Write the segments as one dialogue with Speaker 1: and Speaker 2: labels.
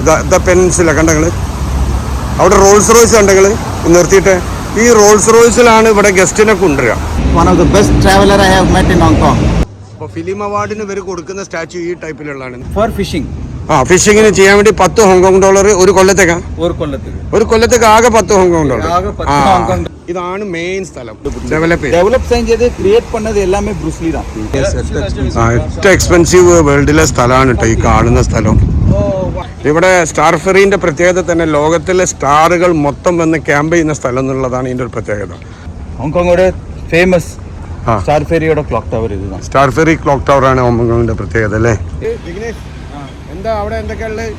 Speaker 1: The പെൻസില കണ്ടങ്ങൾ അവിടെ Rolls Royce കണ്ടങ്ങൾ നിർത്തിയിട്ട് ഈ റോൾസ് റോയ്സിലാണ് ഇവിടെ ഗസ്റ്റിനെ കൊണ്ടുവരിക.
Speaker 2: One of the best traveler I have met in Hong Kong.
Speaker 1: അപ്പോൾ ഫിലിം അവാർഡിന് ഇവർ കൊടുക്കുന്ന സ്റ്റാച്ചു ഈ ടൈപ്പിലുള്ളതാണ്.
Speaker 2: For fishing.
Speaker 1: ഫിഷിങ്ങിന് ചെയ്യാൻ വേണ്ടി $10 ഒരു കൊല്ലത്തേക്കാണ്. ഒരു കൊല്ലത്തേക്ക് ആകെ $10. ഇതാണ് മെയിൻ സ്ഥലം.
Speaker 2: ഡെവലപ്പ് ചെയ്ത് ക്രിയേറ്റ് പണ്ണത് എല്ലാമേ ബ്രൂസ് ലീ ആണ്.
Speaker 1: ഏറ്റവും എക്സ്പെൻസീവ് വേൾഡിലെ സ്ഥലമാണ് കേട്ടോ ഈ കാണുന്ന സ്ഥലം. ഇവിടെ സ്റ്റാർ ഫെറിന്റെ പ്രത്യേകത തന്നെ ലോകത്തിലെ സ്റ്റാറുകൾ മൊത്തം വന്ന് ക്യാമ്പ് ചെയ്യുന്ന സ്ഥലം എന്നുള്ളതാണ് ഇതിന്റെ ഒരു പ്രത്യേകത.
Speaker 2: ഹോങ്കോങ്ങിന്റെ ഫേമസ് സ്റ്റാർ ഫെറിയുടെ ക്ലോക്ക് ടവർ ഇതാണ്.
Speaker 1: സ്റ്റാർ ഫെറി ക്ലോക്ക് ടവർ ആണ് ഹോങ്കോങ്ങിന്റെ പ്രത്യേകത അല്ലേ? എന്താ അവിടെ എന്തൊക്കെയുള്ളത്?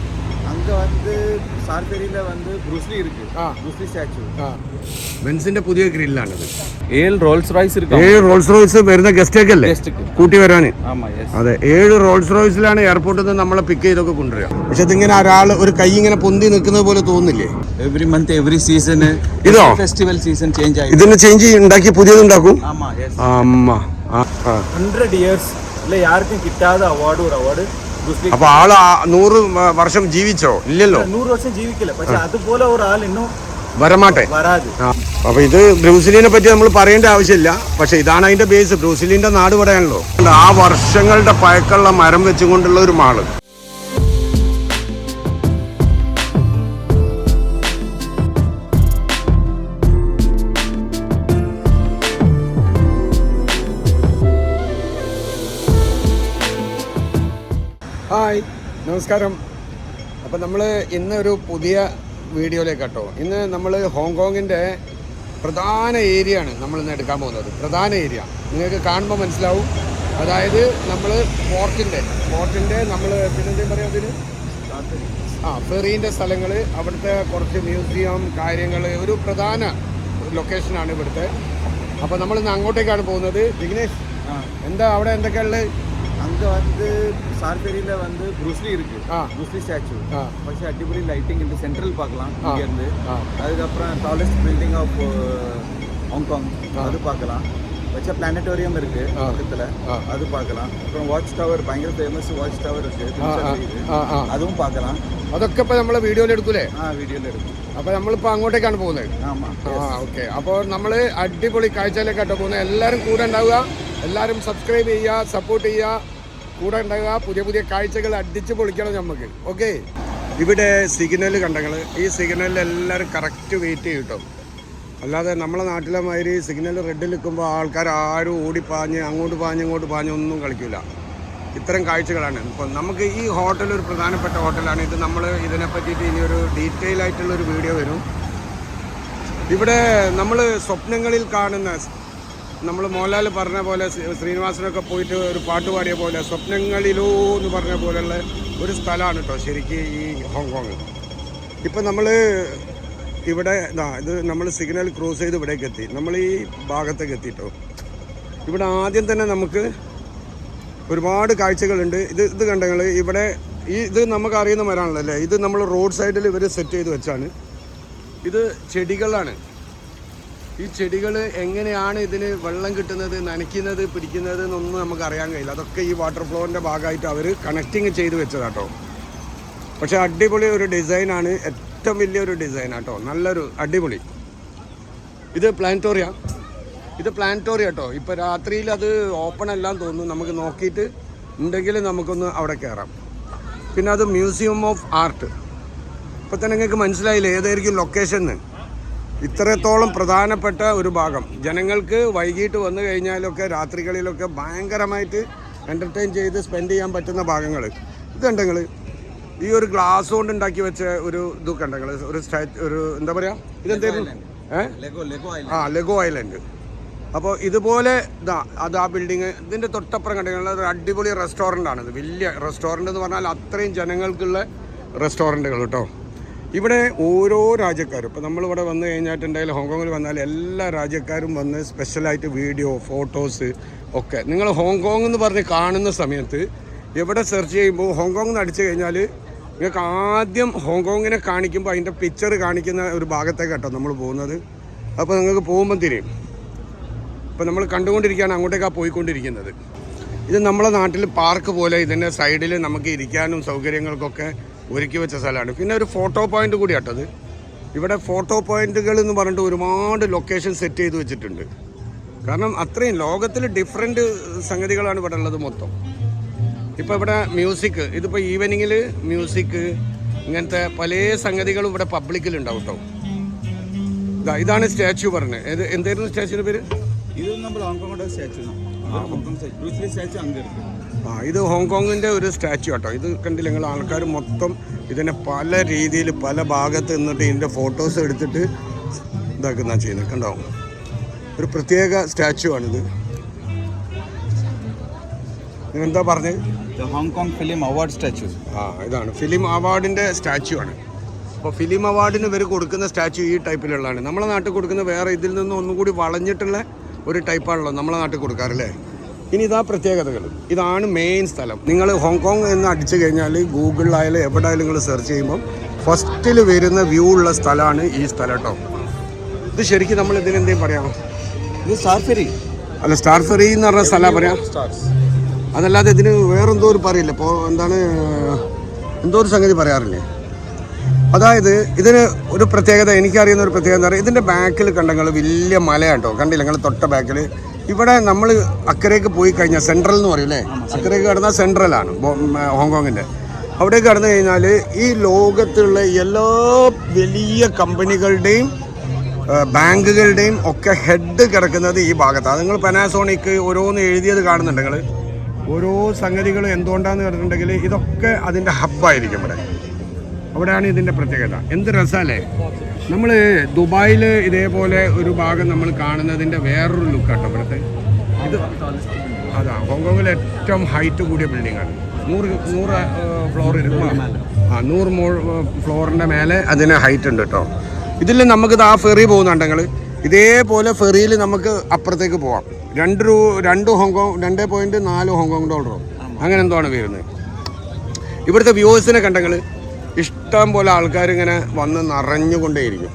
Speaker 2: அங்க வந்து ஸ்டார் ஃபெரியில வந்து ப்ரூஸ்லி இருக்கு. Bruce Lee statue.
Speaker 1: ബെൻസിന്റെ പുതിയ ഗ്രില്ലാണിത്.
Speaker 2: 7 റോൾസ് റോയ്സ് ഇருக்கு.
Speaker 1: 7 റോൾസ് റോയ്സ് വരുന്ന ഗസ്റ്റൊക്കെ അല്ലേ കൂട്ടി വരാന്? അതെ, 7 റോൾസ് റോയ്സിലാണ് എയർപോർട്ടിൽ നിന്ന് നമ്മളെ പിക്ക് ചെയ്തൊക്കെ കൊണ്ടുവരിക. പക്ഷെ ഇതിങ്ങനെ ഒരാൾ ഒരു കൈ ഇങ്ങനെ പൊന്തി നിൽക്കുന്നത് പോലെ തോന്നുന്നില്ലേ?
Speaker 2: എവറി മന്ത് എവറി സീസൺ
Speaker 1: ഇതോ
Speaker 2: ഫെസ്റ്റിവൽ സീസൺ ചേഞ്ച് ആയി.
Speaker 1: ഇതിന് ചേഞ്ച് ഉണ്ടാക്കി പുതിയത് ഉണ്ടാക്കും.
Speaker 2: 100 years ഇല്ല ആർക്കും കിട്ടാത്ത അവാർഡ് ഒരു അവാർഡ്.
Speaker 1: അപ്പൊ ആള് 100 വർഷം ജീവിച്ചോ? ഇല്ലല്ലോ,
Speaker 2: 100 വർഷം ജീവിക്കില്ല. പക്ഷെ അതുപോലെ ഒരാൾ ഇന്നും
Speaker 1: വരമാട്ടെ. അപ്പൊ ഇത് ബ്രൂസിലിനെ പറ്റി നമ്മൾ പറയേണ്ട ആവശ്യമില്ല. പക്ഷെ ഇതാണ് അതിന്റെ ബേസ്. ബ്രൂസിലിന്റെ നാട് പറയാനല്ലോ. ആ വർഷങ്ങളുടെ പഴക്കമുള്ള മരം വെച്ചുകൊണ്ടുള്ള ഒരു മാള്. ഹായ്, നമസ്കാരം. അപ്പം നമ്മൾ ഇന്ന് ഒരു പുതിയ വീഡിയോയിലേക്ക് കേട്ടോ. ഇന്ന് നമ്മൾ ഹോങ്കോങ്ങിൻ്റെ പ്രധാന ഏരിയ ആണ് നമ്മൾ ഇന്ന് എടുക്കാൻ പോകുന്നത്. പ്രധാന ഏരിയ നിങ്ങൾക്ക് കാണുമ്പോൾ മനസ്സിലാവും. അതായത് നമ്മൾ ഫോർട്ടിൻ്റെ നമ്മൾ പിന്നെന്തെങ്കിലും പറയാം അതിന് ഫെറീൻ്റെ സ്ഥലങ്ങൾ, അവിടുത്തെ കുറച്ച് മ്യൂസിയം കാര്യങ്ങൾ, ഒരു പ്രധാന ലൊക്കേഷനാണ് ഇവിടുത്തെ. അപ്പോൾ നമ്മളിന്ന് അങ്ങോട്ടേക്കാണ് പോകുന്നത്. വിഘ്നേഷ്, എന്താ അവിടെ എന്തൊക്കെയുള്ളത്?
Speaker 2: அங்கே வந்து ஸ்டார் ஃபெரியில் வந்து ப்ரூஸ்லி இருக்கு. Bruce Lee statue. പക്ഷേ അടിപൊളി ലൈറ്റിംഗ് ഉണ്ട്. സെൻട്രൽ பார்க்கலாம் இங்கேருந்து. அதுக்கப்புறம் டாலஸ்ட் பில்டிங் ஆஃப் ஹாங்காங் அது பார்க்கலாம். வச்சா பிளானட்டோரியம் இருக்கு பக்கத்தில், அது பார்க்கலாம். அப்புறம் வாட்ச் டவர், பயங்கர ஃபேமஸ் வாட்ச் டவர் இருக்கு, അതും பார்க்கலாம்.
Speaker 1: അതൊക്കെ ഇപ്പോൾ നമ്മളെ വീഡിയോയിൽ എടുക്കൂലേ?
Speaker 2: വീഡിയോയിൽ എടുക്കും.
Speaker 1: അപ്പോൾ നമ്മളിപ്പോൾ അങ്ങോട്ടേക്കാണ് പോകുന്നത്. ഓക്കെ. അപ്പോൾ നമ്മൾ അടിപൊളി കാഴ്ചയിലേക്കാട്ടോ പോകുന്നത്. എല്ലാവരും കൂടെ ഉണ്ടാവുക, എല്ലാവരും സബ്സ്ക്രൈബ് ചെയ്യുക, സപ്പോർട്ട് ചെയ്യുക, കൂടെ ഉണ്ടാകുക. പുതിയ പുതിയ കാഴ്ചകൾ അടിച്ച് പൊളിക്കണം നമുക്ക്. ഓക്കെ. ഇവിടെ സിഗ്നൽ കണ്ടങ്ങൾ. ഈ സിഗ്നലിൽ എല്ലാവരും കറക്റ്റ് വെയിറ്റ് ചെയ്യും കേട്ടോ. അല്ലാതെ നമ്മളെ നാട്ടിലെ മാതിരി സിഗ്നൽ റെഡിൽ നിൽക്കുമ്പോൾ ആൾക്കാർ ആരും ഓടിപ്പാഞ്ഞ് അങ്ങോട്ട് പാഞ്ഞ് ഇങ്ങോട്ട് പാഞ്ഞ് ഒന്നും കളിക്കില്ല. ഇത്തരം കാഴ്ചകളാണ്. ഇപ്പം നമുക്ക് ഈ ഹോട്ടൽ ഒരു പ്രധാനപ്പെട്ട ഹോട്ടലാണ്. ഇത് നമ്മൾ ഇതിനെ പറ്റിയിട്ട് ഇനി ഒരു ഡീറ്റെയിൽ ആയിട്ടുള്ളൊരു വീഡിയോ വരും. ഇവിടെ നമ്മൾ സ്വപ്നങ്ങളിൽ കാണുന്ന, നമ്മൾ മോഹൻലാൽ പറഞ്ഞ പോലെ, ശ്രീനിവാസനൊക്കെ പോയിട്ട് ഒരു പാട്ട് പാടിയ പോലെ, സ്വപ്നങ്ങളിലോ എന്ന് പറഞ്ഞ പോലെയുള്ള ഒരു സ്ഥലമാണ് കേട്ടോ ശരിക്കും ഈ ഹോങ്കോങ്. ഇപ്പം നമ്മൾ ഇവിടെ ഇത് നമ്മൾ സിഗ്നൽ ക്രോസ് ചെയ്ത് ഇവിടേക്ക് എത്തി. നമ്മൾ ഈ ഭാഗത്തേക്ക് എത്തിയിട്ടോ. ഇവിടെ ആദ്യം തന്നെ നമുക്ക് ഒരുപാട് കാഴ്ചകളുണ്ട്. ഇത് കണ്ടങ്ങൾ. ഇവിടെ ഇത് നമുക്ക് അറിയുന്ന മരമാണല്ലോ അല്ലേ? ഇത് നമ്മൾ റോഡ് സൈഡിൽ ഇവർ സെറ്റ് ചെയ്ത് വെച്ചാണ്. ഇത് ചെടികളാണ്. ഈ ചെടികൾ എങ്ങനെയാണ് ഇതിന് വെള്ളം കിട്ടുന്നത്, നനയ്ക്കുന്നത്, പിടിക്കുന്നത് എന്നൊന്നും നമുക്ക് അറിയാൻ കഴിയില്ല. അതൊക്കെ ഈ വാട്ടർ ഫ്ലോറിൻ്റെ ഭാഗമായിട്ട് അവർ കണക്റ്റിങ് ചെയ്ത് വെച്ചതാട്ടോ. പക്ഷേ അടിപൊളി ഒരു ഡിസൈനാണ്. ഏറ്റവും വലിയൊരു ഡിസൈനാട്ടോ. നല്ലൊരു അടിപൊളി. ഇത് പ്ലാനറ്റോറിയ കേട്ടോ. ഇപ്പോൾ രാത്രിയിൽ അത് ഓപ്പൺ അല്ലാന്ന് തോന്നുന്നു. നമുക്ക് നോക്കിയിട്ട് ഉണ്ടെങ്കിൽ നമുക്കൊന്ന് അവിടെ കയറാം. പിന്നെ അത് മ്യൂസിയം ഓഫ് ആർട്ട്. ഇപ്പോൾ തന്നെ നിങ്ങൾക്ക് മനസ്സിലായില്ലേ ഏതായിരിക്കും ലൊക്കേഷൻ? ഇത്രത്തോളം പ്രധാനപ്പെട്ട ഒരു ഭാഗം. ജനങ്ങൾക്ക് വൈകിട്ട് വന്നു കഴിഞ്ഞാലൊക്കെ രാത്രികളിലൊക്കെ ഭയങ്കരമായിട്ട് എൻ്റർടൈൻ ചെയ്ത് സ്പെൻഡ് ചെയ്യാൻ പറ്റുന്ന ഭാഗങ്ങൾ. ഇത് കണ്ടെങ്കിൽ ഈ ഒരു ഗ്ലാസ് കൊണ്ട് ഉണ്ടാക്കി വെച്ച ഒരു ഇത് കണ്ടെങ്കിൽ ഒരു എന്താ പറയുക, ഇതെന്തായിരുന്നു? ലെഗോ ഐലൻഡ്. അപ്പോൾ ഇതുപോലെ അത് ആ ബിൽഡിങ്, ഇതിൻ്റെ തൊട്ടപ്പുറം കണ്ടെങ്കിൽ ഒരു അടിപൊളി റെസ്റ്റോറൻ്റ് ആണിത്. വലിയ റെസ്റ്റോറൻ്റ് എന്ന് പറഞ്ഞാൽ അത്രയും ജനങ്ങൾക്കുള്ള റെസ്റ്റോറൻറ്റുകൾ കേട്ടോ. ഇവിടെ ഓരോ രാജ്യക്കാരും, ഇപ്പോൾ നമ്മളിവിടെ വന്നു കഴിഞ്ഞിട്ടുണ്ടെങ്കിൽ ഹോങ്കോങ്ങിൽ വന്നാൽ എല്ലാ രാജ്യക്കാരും വന്ന് സ്പെഷ്യലായിട്ട് വീഡിയോ, ഫോട്ടോസ് ഒക്കെ. നിങ്ങൾ ഹോങ്കോങ് എന്ന് പറഞ്ഞ് കാണുന്ന സമയത്ത് എവിടെ സെർച്ച് ചെയ്യുമ്പോൾ ഹോങ്കോങ് എന്ന് അടിച്ചു കഴിഞ്ഞാൽ നിങ്ങൾക്ക് ആദ്യം ഹോങ്കോങ്ങിനെ കാണിക്കുമ്പോൾ അതിൻ്റെ പിക്ചർ കാണിക്കുന്ന ഒരു ഭാഗത്തേക്ക് കേട്ടോ നമ്മൾ പോകുന്നത്. അപ്പോൾ നിങ്ങൾക്ക് പോകുമ്പം തിരിയും. ഇപ്പോൾ നമ്മൾ കണ്ടുകൊണ്ടിരിക്കുകയാണ്, അങ്ങോട്ടേക്കാണ് പോയിക്കൊണ്ടിരിക്കുന്നത്. ഇത് നമ്മളെ നാട്ടിൽ പാർക്ക് പോലെ ഇതിൻ്റെ സൈഡിൽ നമുക്ക് ഇരിക്കാനും സൗകര്യങ്ങൾക്കൊക്കെ ഒരുക്കി വെച്ച സ്ഥലമാണ്. പിന്നെ ഒരു ഫോട്ടോ പോയിന്റ് കൂടി ആട്ടത്. ഇവിടെ ഫോട്ടോ പോയിന്റുകൾ എന്ന് പറഞ്ഞിട്ട് ഒരുപാട് ലൊക്കേഷൻ സെറ്റ് ചെയ്ത് വെച്ചിട്ടുണ്ട്. കാരണം അത്രയും ലോകത്തിൽ ഡിഫറെൻറ്റ് സംഗതികളാണ് ഇവിടെ ഉള്ളത് മൊത്തം. ഇപ്പോൾ ഇവിടെ മ്യൂസിക്, ഇതിപ്പോൾ ഈവനിങ്ങിൽ മ്യൂസിക്, ഇങ്ങനത്തെ പല സംഗതികളും ഇവിടെ പബ്ലിക്കിലുണ്ടാവും കേട്ടോ. ഇതാണ് സ്റ്റാച്യു പറഞ്ഞത്. എന്തായിരുന്നു സ്റ്റാച്യൂൻ്റെ പേര്?
Speaker 2: ഇത് നമ്മൾ ഹോങ്കോങ്ങിൻ്റെ സ്റ്റാച്യു. ബ്രൂസ്ലി സ്റ്റാച്യു അങ്ങ്.
Speaker 1: ഇത് ഹോങ്കോങ്ങിൻ്റെ ഒരു സ്റ്റാച്യു കേട്ടോ. ഇത് കണ്ടില്ല നിങ്ങൾ, ആൾക്കാർ മൊത്തം ഇതിനെ പല രീതിയിൽ പല ഭാഗത്ത് നിന്നിട്ട് ഇതിൻ്റെ ഫോട്ടോസ് എടുത്തിട്ട് ഇതാക്കുന്ന ചെയ്യുന്നത് കണ്ടാവും. ഒരു പ്രത്യേക സ്റ്റാച്യു ആണിത്. എന്താ പറഞ്ഞത്?
Speaker 2: Hong Kong film award statue.
Speaker 1: ഇതാണ് ഫിലിം അവാർഡിൻ്റെ സ്റ്റാച്യു ആണ്. അപ്പോൾ ഫിലിം അവാർഡിന് ഇവർ കൊടുക്കുന്ന സ്റ്റാച്യു ഈ ടൈപ്പിലുള്ളതാണ്. നമ്മളെ നാട്ടിൽ കൊടുക്കുന്ന വേറെ ഇതിൽ നിന്ന് ഒന്നും കൂടി വളഞ്ഞിട്ടുള്ള ഒരു ടൈപ്പാണല്ലോ നമ്മളെ നാട്ടിൽ കൊടുക്കാറില്ലേ. ഇനി ഇതാ പ്രത്യേകതകൾ. ഇതാണ് മെയിൻ സ്ഥലം. നിങ്ങൾ ഹോങ്കോങ് എന്ന് അടിച്ചു കഴിഞ്ഞാൽ ഗൂഗിളിലായാലും എവിടെ ആയാലും നിങ്ങൾ സെർച്ച് ചെയ്യുമ്പം ഫസ്റ്റിൽ വരുന്ന വ്യൂ ഉള്ള സ്ഥലമാണ് ഈ സ്ഥലം കേട്ടോ. ഇത് ശരിക്കും നമ്മൾ ഇതിനെന്തെങ്കിലും പറയാം?
Speaker 2: ഇത് സ്റ്റാർ ഫെറി.
Speaker 1: അല്ല, സ്റ്റാർ ഫെറി എന്ന് പറഞ്ഞ സ്ഥലം പറയാം. അതല്ലാതെ ഇതിന് വേറെന്തോ ഒരു പറയില്ല. ഇപ്പോൾ എന്താണ്, എന്തോ ഒരു സംഗതി പറയാറില്ലേ? അതായത് ഇതിന് ഒരു പ്രത്യേകത, എനിക്കറിയുന്ന ഒരു പ്രത്യേകത എന്താ പറയുക, ഇതിൻ്റെ ബാക്കിൽ കണ്ടങ്ങൾ വലിയ മലയാട്ടോ. കണ്ടില്ല നിങ്ങൾ തൊട്ട ബാക്കിൽ. ഇവിടെ നമ്മൾ അക്കരയ്ക്ക് പോയി കഴിഞ്ഞാൽ സെൻട്രൽ എന്ന് പറയും അല്ലേ, അക്കരയ്ക്ക് കടന്നാൽ സെൻട്രലാണ് ഹോങ്കോങ്ങിൻ്റെ. അവിടേക്ക് കടന്നു കഴിഞ്ഞാൽ ഈ ലോകത്തുള്ള എല്ലാ വലിയ കമ്പനികളുടെയും ബാങ്കുകളുടെയും ഒക്കെ ഹെഡ് കിടക്കുന്നത് ഈ ഭാഗത്താണ്. നിങ്ങൾ പാനാസോണിക് ഓരോന്ന് എഴുതിയത് കാണുന്നുണ്ട് നിങ്ങൾ. ഓരോ സംഗതികൾ എന്തുകൊണ്ടാന്ന് പറഞ്ഞിട്ടുണ്ടെങ്കിൽ ഇതൊക്കെ അതിൻ്റെ ഹബ്ബായിരിക്കും ഇവിടെ. അവിടെയാണ് ഇതിൻ്റെ പ്രത്യേകത. എന്ത് രസമല്ലേ. നമ്മൾ ദുബായിൽ ഇതേപോലെ ഒരു ഭാഗം നമ്മൾ കാണുന്നതിൻ്റെ വേറൊരു ലുക്കാട്ടോ ഇവിടുത്തെ. ഇത് അതാ ഹോങ്കോങ്ങിൽ ഏറ്റവും ഹൈറ്റ് കൂടിയ ബിൽഡിങ്ങാണ്. 100 ഫ്ലോർ 100 ഫ്ലോറിൻ്റെ മേലെ അതിന് ഹൈറ്റ് ഉണ്ട് കേട്ടോ. ഇതിൽ നമുക്കിത് ആ ഫെറി പോകുന്നുണ്ടെങ്കിൽ ഇതേപോലെ ഫെറിയിൽ നമുക്ക് അപ്പുറത്തേക്ക് പോവാം. 2 ഹോങ്കോങ് 2.4 ഹോങ്കോങ് ഡോളറോ അങ്ങനെ എന്തോ ആണ് വരുന്നത്. ഇവിടുത്തെ വ്യൂവേഴ്സിനെ കണ്ടെങ്കിൽ ഇഷ്ടം പോലെ ആൾക്കാർ ഇങ്ങനെ വന്ന് നിറഞ്ഞുകൊണ്ടേയിരിക്കും.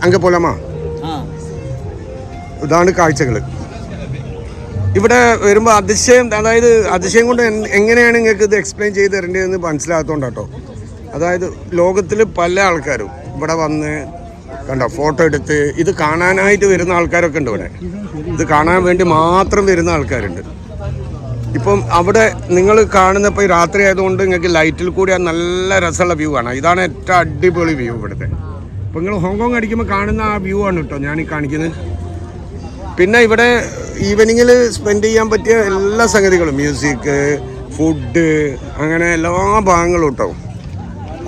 Speaker 1: അങ്ങ് പോലാമാ. ഇതാണ് കാഴ്ചകൾ. ഇവിടെ വരുമ്പോൾ അതിശയം, അതായത് അതിശയം കൊണ്ട് എങ്ങനെയാണ് നിങ്ങൾക്ക് ഇത് എക്സ്പ്ലെയിൻ ചെയ്ത് തരേണ്ടതെന്ന് മനസ്സിലാകത്തോണ്ട് കേട്ടോ. അതായത് ലോകത്തിൽ പല ആൾക്കാരും ഇവിടെ വന്ന് കണ്ടോ ഫോട്ടോ എടുത്ത് ഇത് കാണാനായിട്ട് വരുന്ന ആൾക്കാരൊക്കെ ഉണ്ട് ഇവിടെ. ഇത് കാണാൻ വേണ്ടി മാത്രം വരുന്ന ആൾക്കാരുണ്ട്. ഇപ്പം അവിടെ നിങ്ങൾ കാണുന്നപ്പോൾ ഈ രാത്രി ആയതുകൊണ്ട് നിങ്ങൾക്ക് ലൈറ്റിൽ കൂടി നല്ല രസമുള്ള വ്യൂ ആണ്. ഇതാണ് ഏറ്റവും അടിപൊളി വ്യൂ ഇവിടുത്തെ. അപ്പോൾ നിങ്ങൾ ഹോങ്കോങ് അടിക്കുമ്പോൾ കാണുന്ന ആ വ്യൂ ആണ് കേട്ടോ ഞാൻ ഈ കാണിക്കുന്നത്. പിന്നെ ഇവിടെ ഈവനിങ്ങിൽ സ്പെൻഡ് ചെയ്യാൻ പറ്റിയ എല്ലാ സംഗതികളും, മ്യൂസിക്, ഫുഡ്, അങ്ങനെ എല്ലാ ഭാഗങ്ങളും കേട്ടോ.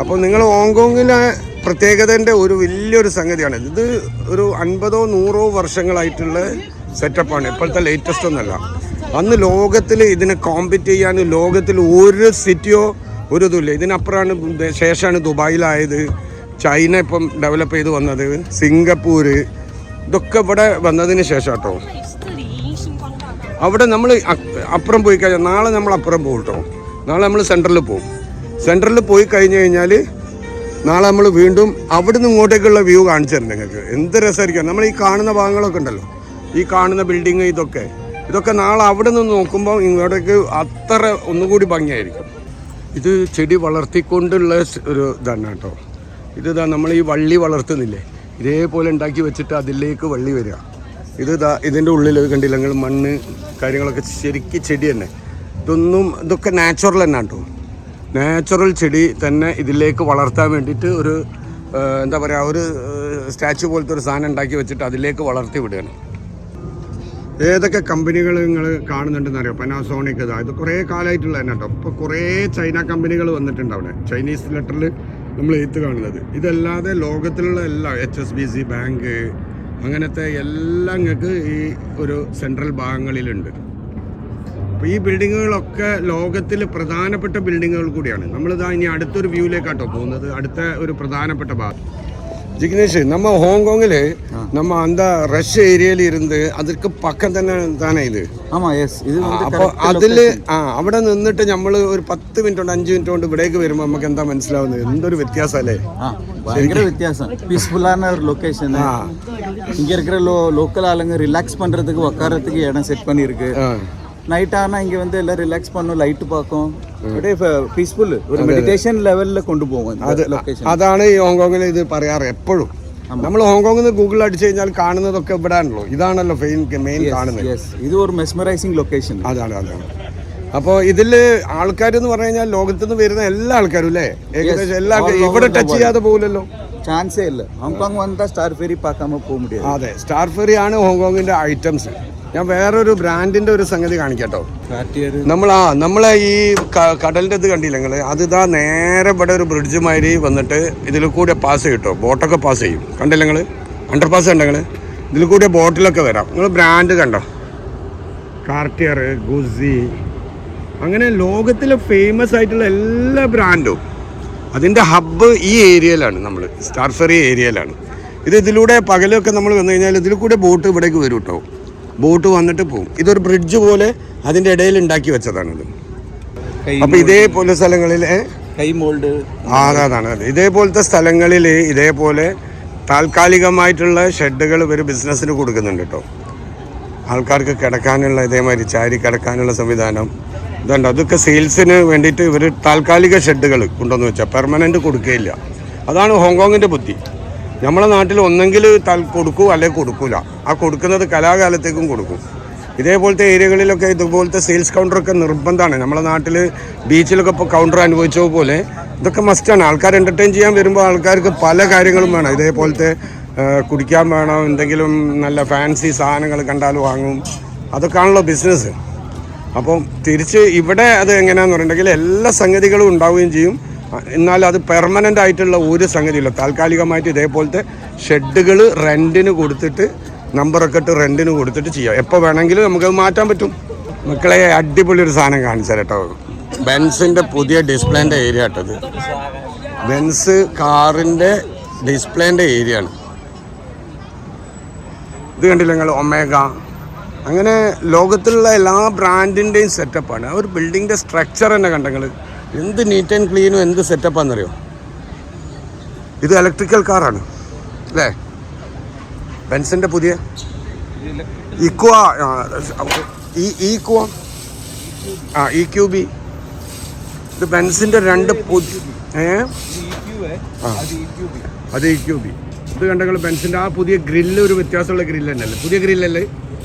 Speaker 1: അപ്പോൾ നിങ്ങൾ ഹോങ്കോങ്ങിലെ പ്രത്യേകതൻ്റെ ഒരു വലിയൊരു സംഗതിയാണ് ഇത്. ഒരു 50-100 വർഷങ്ങളായിട്ടുള്ള സെറ്റപ്പാണ്. ഇപ്പോഴത്തെ ലേറ്റസ്റ്റ് ഒന്നല്ല. അന്ന് ലോകത്തിൽ ഇതിനെ കോമ്പറ്റ് ചെയ്യാൻ ലോകത്തിൽ ഒരു സിറ്റിയോ ഒരു ഇതുമില്ല. ഇതിനപ്പുറമാണ് ശേഷമാണ് ദുബായിലായത്, ചൈന ഇപ്പം ഡെവലപ്പ് ചെയ്ത് വന്നത്, സിംഗപ്പൂർ, ഇതൊക്കെ ഇവിടെ വന്നതിന് ശേഷം കേട്ടോ. അവിടെ നമ്മൾ അപ്പുറം പോയി കഴിഞ്ഞാൽ നാളെ നമ്മൾ അപ്പുറം പോകും കേട്ടോ. നാളെ നമ്മൾ സെൻട്രലിൽ പോകും. സെൻട്രലിൽ പോയി കഴിഞ്ഞ് കഴിഞ്ഞാൽ നാളെ നമ്മൾ വീണ്ടും അവിടെ നിന്ന് ഇങ്ങോട്ടേക്കുള്ള വ്യൂ കാണിച്ചു തരുന്നുണ്ട് നിങ്ങൾക്ക്. എന്ത് രസമായിരിക്കും. നമ്മൾ ഈ കാണുന്ന ഭാഗങ്ങളൊക്കെ ഉണ്ടല്ലോ, ഈ കാണുന്ന ബിൽഡിങ്, ഇതൊക്കെ നാളെ അവിടെ നിന്ന് നോക്കുമ്പോൾ ഇങ്ങോട്ടേക്ക് അത്ര ഒന്നുകൂടി ഭംഗിയായിരിക്കും. ഇത് ചെടി വളർത്തിക്കൊണ്ടുള്ള ഒരു ഇതാണ് കേട്ടോ. ഇതാ നമ്മൾ ഈ വള്ളി വളർത്തുന്നില്ലേ, ഇതേപോലെ ഉണ്ടാക്കി വെച്ചിട്ട് അതിലേക്ക് വള്ളി വരിക. ഇതിൻ്റെ ഉള്ളിൽ കണ്ടില്ല നിങ്ങൾ, മണ്ണ് കാര്യങ്ങളൊക്കെ ശരിക്കും ചെടി തന്നെ. ഇതൊക്കെ നാച്ചുറൽ തന്നെ കേട്ടോ. നാച്ചുറൽ ചെടി തന്നെ ഇതിലേക്ക് വളർത്താൻ വേണ്ടിയിട്ട് ഒരു എന്താ പറയുക, ഒരു സ്റ്റാച്യു പോലത്തെ ഒരു സാധനം ഉണ്ടാക്കി വെച്ചിട്ട് അതിലേക്ക് വളർത്തി വിടുകയാണ്. ഏതൊക്കെ കമ്പനികൾ നിങ്ങൾ കാണുന്നുണ്ടെന്ന് അറിയാം. പാനാസോണിക്, ഇത് കുറേ കാലമായിട്ടുള്ള തന്നെ കേട്ടോ. ഇപ്പോൾ കുറേ ചൈന കമ്പനികൾ വന്നിട്ടുണ്ട് അവിടെ. ചൈനീസ് ലെറ്ററിൽ നമ്മൾ എഴുത്ത് കാണുന്നത്. ഇതല്ലാതെ ലോകത്തിലുള്ള എല്ലാ HSBC ബാങ്ക് അങ്ങനത്തെ എല്ലാം നിങ്ങൾക്ക് ഈ ഒരു സെൻട്രൽ ഭാഗങ്ങളിലുണ്ട്. അപ്പോൾ ഈ ബിൽഡിങ്ങുകളൊക്കെ ലോകത്തിൽ പ്രധാനപ്പെട്ട ബിൽഡിങ്ങുകൾ കൂടിയാണ്. നമ്മളിതാ ഇനി അടുത്തൊരു വ്യൂവിലേക്കാട്ടോ പോകുന്നത്. അടുത്ത ഒരു പ്രധാനപ്പെട്ട ഭാഗം. ജിഗ്നേഷ്, நம்ம ஹோங்கோங்கில் நம்ம அந்த ரஷ் ஏரியாவில் இருந்து அதுக்கு பக்கம் தானே இது.
Speaker 2: ஆமாம், எஸ். இது
Speaker 1: അപ്പോൾ അതിൽ അവിടെ നിന്നിട്ട് നമ്മൾ ഒരു 10 മിനിറ്റ് കൊണ്ട് 5 മിനിറ്റ് കൊണ്ട് ഇവിടേക്ക് വരുമ്പോൾ നമുക്ക് എന്താ മനസ്സിലാവുന്നത്? എന്തൊരു വ്യത്യാസം അല്ലേ.
Speaker 2: ഭയങ്കര വ്യത്യാസം. പീസ്ഫുള്ളാன ஒரு லொகேஷன். இங்கே இருக்கிற லோக்கல் ஆளுங்க ரிலாக்ஸ் பண்ணுறதுக்கு உட்காரத்துக்கு இடம் செட் பண்ணியிருக்கு. நைட் ஆனால் இங்கே வந்து எல்லாம் ரிலாக்ஸ் பண்ணும் லைட்டு பார்க்கும் அப்படியே പീസ്ഫുൾ ഒരു മെഡിറ്റേഷൻ ലെവലിൽ കൊണ്ടുപോകും ലൊക്കേഷൻ.
Speaker 1: അതാണ് ഈ ഹോങ്കോങ്ങിൽ ഇത് പറയാറ് എപ്പോഴും. നമ്മൾ ഹോങ്കോങ്ങിൽ നിന്ന് ഗൂഗിളിൽ അടിച്ചു കഴിഞ്ഞാൽ കാണുന്നതൊക്കെ ഇവിടെ ആണല്ലോ, ഇതാണല്ലോ മെയിൻ കാണുന്നത്.
Speaker 2: ഇത് ഒരു മെസ്മറൈസിങ് ലൊക്കേഷൻ.
Speaker 1: അതാണ്. അപ്പോൾ ഇതിൽ ആൾക്കാരെന്ന് പറഞ്ഞു കഴിഞ്ഞാൽ ലോകത്തുനിന്ന് വരുന്ന എല്ലാ ആൾക്കാരും അല്ലേ, ഏകദേശം എല്ലാ ഇവിടെ ടച്ച് ചെയ്യാതെ പോകില്ലല്ലോ,
Speaker 2: ചാൻസേ ഇല്ല. ഹോങ്കോങ് വന്നാൽ സ്റ്റാർ ഫെറി പാക്കാമോ പോകാൻ മുടിயாது.
Speaker 1: അതെ, സ്റ്റാർ ഫെറി ആണ് ഹോങ്കോങ്ങിന്റെ ഐറ്റംസ്. ഞാൻ വേറൊരു ബ്രാൻഡിന്റെ ഒരു സംഗതി കാണിക്കട്ടോ. നമ്മളെ ഈ കടലിന്റെ ഇത് കണ്ടില്ല നിങ്ങൾ, അതിതാ നേരെ ഇവിടെ ഒരു ബ്രിഡ്ജ് മാതിരി വന്നിട്ട് ഇതിൽ കൂടെ പാസ് ചെയ്യും കേട്ടോ, ബോട്ടൊക്കെ പാസ് ചെയ്യും. കണ്ടില്ല നിങ്ങൾ, അണ്ടർ പാസ് കണ്ട നിങ്ങൾ, ഇതിൽ കൂടെ ബോട്ടിലൊക്കെ വരാം. നിങ്ങൾ ബ്രാൻഡ് കണ്ടോ, കാർട്ടിയർ, ഗുസി, അങ്ങനെ ലോകത്തിലെ ഫേമസ് ആയിട്ടുള്ള എല്ലാ ബ്രാൻഡും അതിൻ്റെ ഹബ്ബ് ഈ ഏരിയയിലാണ്. നമ്മൾ സ്റ്റാർ ഫെറി ഏരിയയിലാണ്. ഇതിലൂടെ പകലൊക്കെ നമ്മൾ വന്നു കഴിഞ്ഞാൽ ഇതിൽ കൂടെ ബോട്ട് ഇവിടേക്ക് വരും കേട്ടോ, ബോട്ട് വന്നിട്ട് പോകും. ഇതൊരു ബ്രിഡ്ജ് പോലെ അതിൻ്റെ ഇടയിൽ ഉണ്ടാക്കി വെച്ചതാണിത്. അപ്പോൾ ഇതേപോലെ സ്ഥലങ്ങളിൽ
Speaker 2: കൈ മോൾഡ്
Speaker 1: അതാണ് ഇതേപോലത്തെ സ്ഥലങ്ങളിൽ ഇതേപോലെ താൽക്കാലികമായിട്ടുള്ള ഷെഡുകൾ ഇവർ ബിസിനസ്സിന് കൊടുക്കുന്നുണ്ട് കേട്ടോ. ആൾക്കാർക്ക് കിടക്കാനുള്ള ഇതേമാതിരി ചാരി കിടക്കാനുള്ള സംവിധാനം ഇതുണ്ട്. അതൊക്കെ സെയിൽസിന് വേണ്ടിയിട്ട് ഇവർ താൽക്കാലിക ഷെഡുകൾ കൊണ്ടുവന്ന് വെച്ചാൽ പെർമനൻറ്റ് കൊടുക്കുകയില്ല. അതാണ് ഹോങ്കോങ്ങിൻ്റെ ബുദ്ധി. നമ്മളെ നാട്ടിൽ ഒന്നെങ്കിൽ കൊടുക്കൂ അല്ലെങ്കിൽ കൊടുക്കൂല. ആ കൊടുക്കുന്നത് കലാകാലത്തേക്കും കൊടുക്കും. ഇതേപോലത്തെ ഏരിയകളിലൊക്കെ ഇതുപോലത്തെ സെയിൽസ് കൗണ്ടറൊക്കെ നിർബന്ധമാണ്. നമ്മളെ നാട്ടിൽ ബീച്ചിലൊക്കെ ഇപ്പോൾ കൗണ്ടർ അനുഭവിച്ച പോലെ ഇതൊക്കെ മസ്റ്റാണ്. ആൾക്കാർ എൻ്റർടൈൻ ചെയ്യാൻ വരുമ്പോൾ ആൾക്കാർക്ക് പല കാര്യങ്ങളും വേണം. ഇതേപോലത്തെ കുടിക്കാൻ വേണം, എന്തെങ്കിലും നല്ല ഫാൻസി സാധനങ്ങൾ കണ്ടാൽ വാങ്ങും. അതൊക്കെയാണല്ലോ ബിസിനസ്. അപ്പം തിരിച്ച് ഇവിടെ അത് എങ്ങനെയാണെന്ന് പറഞ്ഞിട്ടുണ്ടെങ്കിൽ എല്ലാ സംഗതികളും ഉണ്ടാവുകയും ചെയ്യും. എന്നാൽ അത് പെർമനൻ്റ് ആയിട്ടുള്ള ഒരു സംഗതിയില്ല. താൽക്കാലികമായിട്ട് ഇതേപോലത്തെ ഷെഡുകൾ റെൻറ്റിന് കൊടുത്തിട്ട് നമ്പറൊക്കെ ഇട്ട് റെൻറ്റിന് കൊടുത്തിട്ട് ചെയ്യാം. എപ്പോൾ വേണമെങ്കിലും നമുക്കത് മാറ്റാൻ പറ്റും. മക്കളെ അടിപൊളി ഒരു സാധനം കാണിച്ചാൽ കേട്ടോ, ബെൻസിൻ്റെ പുതിയ ഡിസ്പ്ലേൻ്റെ ഏരിയ കേട്ടത്. ബെൻസ് കാറിൻ്റെ ഡിസ്പ്ലേൻ്റെ ഏരിയ ആണ് ഇത്. കണ്ടില്ല നിങ്ങൾ, ഒമേഗ, അങ്ങനെ ലോകത്തിലുള്ള എല്ലാ ബ്രാൻഡിൻ്റെയും സെറ്റപ്പാണ്. ഒരു ബിൽഡിങ്ങിൻ്റെ സ്ട്രക്ചർ തന്നെ കണ്ടെങ്കിൽ എന്ത് നീറ്റ് ആൻഡ് ക്ലീനും എന്ത് സെറ്റപ്പാണെന്നറിയോ. ഇത് ഇലക്ട്രിക്കൽ കാറാണ് അല്ലേ, ബെൻസിൻ്റെ പുതിയ ഇക്വ EQB. ഇത് ബെൻസിൻ്റെ രണ്ട് അത് EQB. ഇത് കണ്ടെങ്കിൽ ബെൻസിൻ്റെ ആ പുതിയ ഗ്രില്ല് ഒരു വ്യത്യാസമുള്ള ഗ്രില്ല് തന്നെയല്ലേ, പുതിയ ഗ്രില്ലല്ലേ,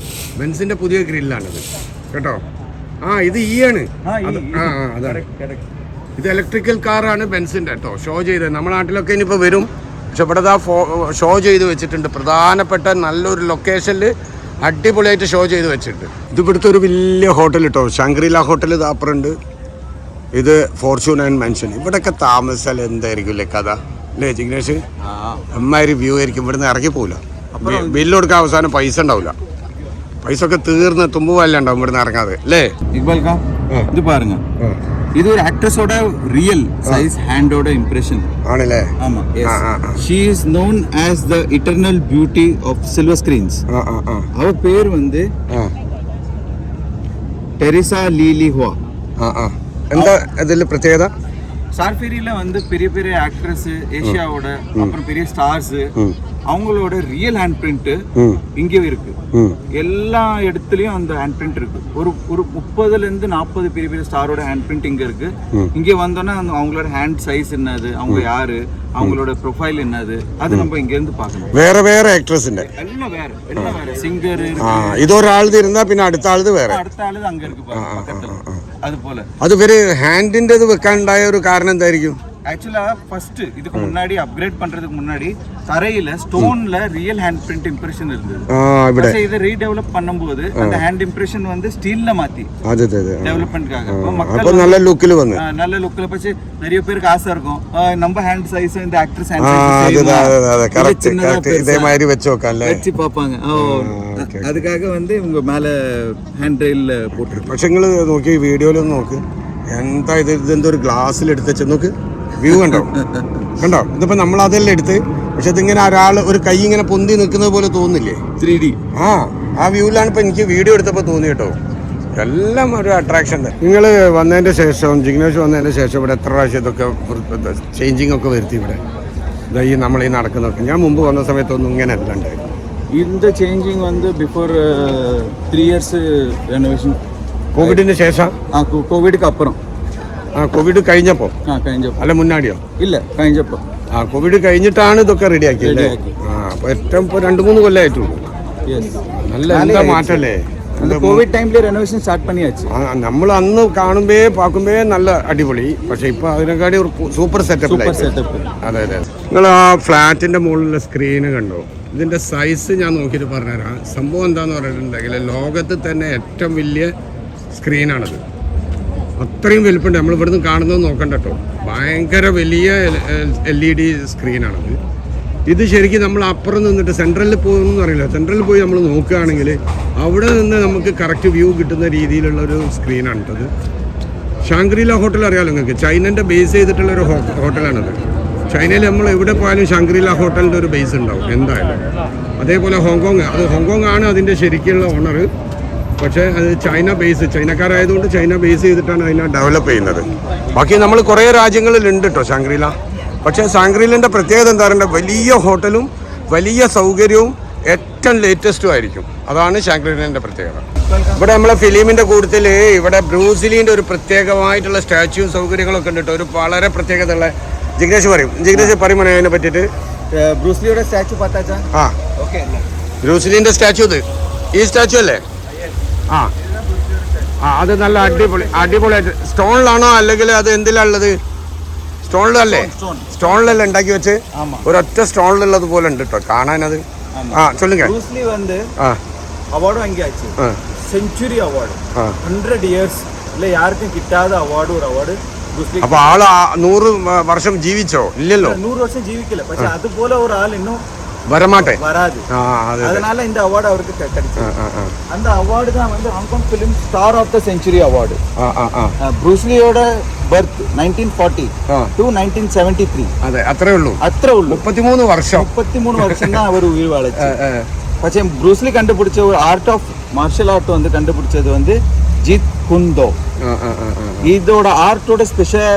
Speaker 1: ബെൻസിൻ്റെ പുതിയ ഗ്രില്ലാണിത് കേട്ടോ. ഇത് ആണ്. അതാണ് ഇത് ഇലക്ട്രിക്കൽ കാറാണ് ബെൻസിൻ്റെ കേട്ടോ. ഷോ ചെയ്ത് നമ്മുടെ നാട്ടിലൊക്കെ ഇനിയിപ്പോൾ വരും. പക്ഷെ ഇവിടെ ഷോ ചെയ്ത് വെച്ചിട്ടുണ്ട്. പ്രധാനപ്പെട്ട നല്ലൊരു ലൊക്കേഷനിൽ അടിപൊളിയായിട്ട് ഷോ ചെയ്ത് വെച്ചിട്ടുണ്ട്. ഇത് ഇവിടുത്തെ ഒരു വലിയ ഹോട്ടൽ കേട്ടോ, ശങ്ക്രീല ഹോട്ടൽ ഇതാപ്പുറണ്ട്. ഇത് ഫോർച്യൂൺ ആൻഡ് മെൻഷൻ. ഇവിടെയൊക്കെ താമസിച്ചാൽ എന്തായിരിക്കും അല്ലേ കഥ അല്ലേ ജിഗ്നേഷ്? അമ്മാതിരി വ്യൂ ആയിരിക്കും. ഇവിടുന്ന് ഇറങ്ങി പോകില്ല, ബില്ല് കൊടുക്കാൻ അവസാനം പൈസ ഉണ്ടാവില്ല. പൈസ ഒക്കെ തീർന്ന് തുമ്പുവല്ല ഉണ്ടാവും ഇവിടുന്ന് ഇറങ്ങാതെ അല്ലേ.
Speaker 2: ഇക്ബാൽക്കാ ഇത് പാരുங்க, ഇത് ഒരു ആക്ട്രസോட റിയൽ സൈസ് ഹാൻഡോட ഇംപ്രഷൻ ആണല്ലേ. ആമാ, she is known as the eternal beauty of silver screens. അവ പേര് வந்து ടെറിസ ലീലി ഹുവ.
Speaker 1: എന്താ ഇതിൽ പ്രത്യേകത?
Speaker 2: ஸ்டார் ஃபெரியில வந்து பெரிய பெரிய ஆக்ட்ரஸ், ஏஷியாவோட அப்புறம் பெரிய ஸ்டார்ஸ், அவங்களோட ரியல் ஹேண்ட் பிரிண்ட் இங்கே இருக்கு. எல்லா இடத்துலயும் அந்த ஹேண்ட் பிரிண்ட் இருக்கு. ஒரு 30ல இருந்து 40 பெரிய பெரிய ஸ்டாரோட ஹேண்ட் பிரிண்ட் இங்க இருக்கு. இங்க வந்தோன்னா அவங்களோட ஹேண்ட் சைஸ் என்னது, அவங்க யாரு, அவங்களோட ப்ரொஃபைல் என்னது, அது நம்ம இங்க இருந்து பார்க்கணும்.
Speaker 1: வேற வேற ஆக்ட்ரஸ்ന്റെ
Speaker 2: எல்லாம் வேற சிங்கர்.
Speaker 1: இது ஒரு ஆளுது இருந்தா പിന്നെ അടുത്ത ആളുത് വേറെ,
Speaker 2: അടുത്ത ആളുത് അங்க இருக்கு பக்கத்துல. അതുപോലെ
Speaker 1: അത് ഒരു ഹാൻഡിന്റേത് വെക്കാനുണ്ടായ ഒരു കാരണം എന്തായിരിക്കും?
Speaker 2: ஆக்சுவலா ஃபர்ஸ்ட் இதுக்கு முன்னாடி அப்கிரேட் பண்றதுக்கு முன்னாடி தரையில ஸ்டோன்ல ரியல் ஹேண்ட் பிரிண்ட் இம்ப்ரஷன் இருந்தது. இப்போ இத ரீடெவலப் பண்ணும்போது அந்த ஹேண்ட் இம்ப்ரஷன் வந்து ஸ்டீல்ல மாத்தி டெவலப்மென்ட்காக
Speaker 1: அப்ப நல்ல லுக்ல வந்து
Speaker 2: நல்ல லுக்ல பச்சே நிறைய பேருக்கு ஆசை இருக்கும் நம்ம ஹேண்ட் சைஸ் இந்த ஆக்ட்ரஸ் ஹேண்ட் சைஸ்
Speaker 1: அது கரெக்ட் இதே மாதிரி வெச்சு வைக்கல
Speaker 2: வெச்சு பாப்பாங்க. அதுக்காக வந்து இவங்க மேல ஹேண்ட் ரெயில் போட்டுருக்கு.
Speaker 1: പക്ഷേ നിങ്ങൾ നോക്കി വീഡിയോയിൽ നോക്ക്, എന്താ ഇതെന്തൊരു ഗ്ലാസ്സിൽ എടുത്ത് നോക്ക്, വ്യൂ കണ്ടോ ഇതിപ്പോ നമ്മൾ അതെല്ലാം എടുത്ത്, പക്ഷെ ഇതിങ്ങനെ ഒരാൾ ഒരു കൈ ഇങ്ങനെ പൊന്തി നിൽക്കുന്നത് പോലെ തോന്നില്ലേ?
Speaker 2: 3D.
Speaker 1: ആ വ്യൂവിലാണ് ഇപ്പൊ എനിക്ക് വീഡിയോ എടുത്തപ്പോൾ തോന്നി കേട്ടോ. എല്ലാം ഒരു അട്രാക്ഷൻ. നിങ്ങൾ വന്നതിന്റെ ശേഷം, ജിഗ്നേഷ് വന്നതിന്റെ ശേഷം ഇവിടെ എത്ര പ്രാവശ്യം ഇതൊക്കെ ചേഞ്ചിങ് ഒക്കെ വരുത്തി ഇവിടെ ഈ നമ്മൾ ഈ നടക്കുന്നൊക്കെ? ഞാൻ മുമ്പ് വന്ന സമയത്തൊന്നും ഇങ്ങനെ അല്ല ഉണ്ടായിരുന്നു.
Speaker 2: இந்த சேஞ்சிங் வந்து பிஃபோர் 3 இயர்ஸ் ரெனோவேஷன்
Speaker 1: കോവിഡിന് ശേഷം
Speaker 2: കോവിഡ്ക്ക് അപ്പുറം
Speaker 1: കോവിഡ് കഴിഞ്ഞപ്പോൾ
Speaker 2: കഴിഞ്ഞപ്പോൾ
Speaker 1: അല്ല മുന്നാടിയോ
Speaker 2: ഇല്ല കഴിഞ്ഞപ്പോൾ
Speaker 1: കോവിഡ് കഴിഞ്ഞിട്ടാണ് ഇതൊക്കെ റെഡിയാക്കിയത്. അപ്പോൾ ഏറ്റവും ഇപ്പോൾ 2-3 കൊല്ലമായിട്ടുള്ളൂ. നല്ല എന്താ മാറ്റല്ലേ.
Speaker 2: കോവിഡ് ടൈമിൽ റെനോവേഷൻ സ്റ്റാർട്ട് പണിയാச்சு.
Speaker 1: നമ്മൾ അന്ന് പാക്കുമ്പേ നല്ല അടിപൊളി. പക്ഷെ ഇപ്പൊ അതിനെക്കാട്ടി സൂപ്പർ സെറ്റപ്പ്. അതെ അതെ. നിങ്ങൾ ആ ഫ്ലാറ്റിന്റെ മുകളിലുള്ള സ്ക്രീന് കണ്ടോ? ഇതിന്റെ സൈസ് ഞാൻ നോക്കിയിട്ട് പറഞ്ഞുതരാം. സംഭവം എന്താന്ന് പറഞ്ഞിട്ടുണ്ടെങ്കിൽ ലോകത്ത് തന്നെ ഏറ്റവും വലിയ സ്ക്രീനാണത്. അത്രയും വലുപ്പമുണ്ട്. നമ്മൾ ഇവിടുന്ന് കാണുന്നത് നോക്കണ്ട കേട്ടോ. ഭയങ്കര വലിയ LED സ്ക്രീനാണത്. ഇത് ശരിക്കും നമ്മൾ അപ്പുറം നിന്നിട്ട് സെൻട്രലിൽ പോകുമെന്ന് അറിയില്ല. സെൻട്രലിൽ പോയി നമ്മൾ നോക്കുകയാണെങ്കിൽ അവിടെ നിന്ന് നമുക്ക് കറക്റ്റ് വ്യൂ കിട്ടുന്ന രീതിയിലുള്ള ഒരു സ്ക്രീനാണ് ഇത്. ഷാങ്ക്രീല ഹോട്ടൽ അറിയാമല്ലോ നിങ്ങൾക്ക്. ചൈനൻ്റെ ബേസ് ചെയ്തിട്ടുള്ള ഒരു ഹോട്ടലാണത്. ചൈനയിൽ നമ്മൾ എവിടെ പോയാലും ഷാങ്ക്രീല ഹോട്ടലിൻ്റെ ഒരു ബേസ് ഉണ്ടാവും എന്തായാലും. അതേപോലെ ഹോങ്കോങ് ആണ് അതിൻ്റെ ശരിക്കുള്ള ഓണർ. പക്ഷേ അത് ചൈനക്കാരായതുകൊണ്ട് ചൈന ബേസ് ചെയ്തിട്ടാണ് അതിനെ ഡെവലപ്പ് ചെയ്യുന്നത്. ബാക്കി നമ്മൾ കുറേ രാജ്യങ്ങളിലുണ്ട് കേട്ടോ ഷാങ്ക്രീല. പക്ഷേ ഷാങ്ക്രീലിൻ്റെ പ്രത്യേകത എന്താ പറയുക, വലിയ ഹോട്ടലും വലിയ സൗകര്യവും ഏറ്റവും ലേറ്റസ്റ്റും ആയിരിക്കും. അതാണ് ഷാങ്ക്രീലിൻ്റെ പ്രത്യേകത. ഇവിടെ നമ്മളെ ഫിലിമിൻ്റെ കൂട്ടത്തിൽ ഇവിടെ ബ്രൂസിലീൻ്റെ ഒരു പ്രത്യേകമായിട്ടുള്ള സ്റ്റാച്യൂവും സൗകര്യങ്ങളൊക്കെ ഉണ്ട് കേട്ടോ. ഒരു വളരെ പ്രത്യേകത ഉള്ള ജിഗ്നേഷ് പറയും അതിനെ പറ്റിയിട്ട്.
Speaker 2: ബ്രൂസ്ലിയുടെ സ്റ്റാച്യു പത്താച്ചാ?
Speaker 1: ബ്രൂസിലീൻ്റെ സ്റ്റാച്യു ഇത് ഈ സ്റ്റാച്യു അല്ലേ? അത് നല്ല അടിപൊളിയായിട്ട് സ്റ്റോണിലാണോ അല്ലെങ്കിൽ അത് എന്തിലുള്ളത്? സ്റ്റോണിലല്ലേ? സ്റ്റോണിലല്ലേ ഉണ്ടാക്കി വെച്ച് ഒരൊറ്റ സ്റ്റോണിലുള്ളത് പോലെ ഉണ്ട് കേട്ടോ കാണാനത്. சொல்லுங்க.
Speaker 2: ബ്രൂസ്ലി வந்து അവാർഡ് വാങ്ങിയാச்சு. സെഞ്ചുറി അവാർഡ് 100 years ഇല്ല ആർക്കും കിട്ടാത്ത അവാർഡ് ബ്രൂസ്ലി.
Speaker 1: അപ്പൊ ആള് 100 വർഷം ജീവിച്ചോ? ഇല്ലല്ലോ,
Speaker 2: 100 വർഷം ജീവിക്കില്ല. പക്ഷെ അതുപോലെ ഒരു ആൾ இன்னும்
Speaker 1: வரமாட்டே
Speaker 2: வராது. அதனால இந்த அவார்டு அவருக்கு கிடைச்சது. அந்த அவார்டு தான் வந்து Hong Kong film star of the century award. ബ്രൂസ്ലിയോட ബർത്ത് 1940 to 1973.
Speaker 1: അതെ, അത്രേ ഉള്ളൂ. 33 വർഷം
Speaker 2: தான் அவர் உயிர் வாழச்சு. പക്ഷേ ബ്രൂസ്ലി കണ്ടുപിടിച്ച ഒരു ആർട്ട് ഓഫ് മാർഷൽ ആർട്ട് வந்து കണ്ടുപിടിച്ചது வந்து ജീത് കുന്ദോ. இதோட ஆர்ட்டோட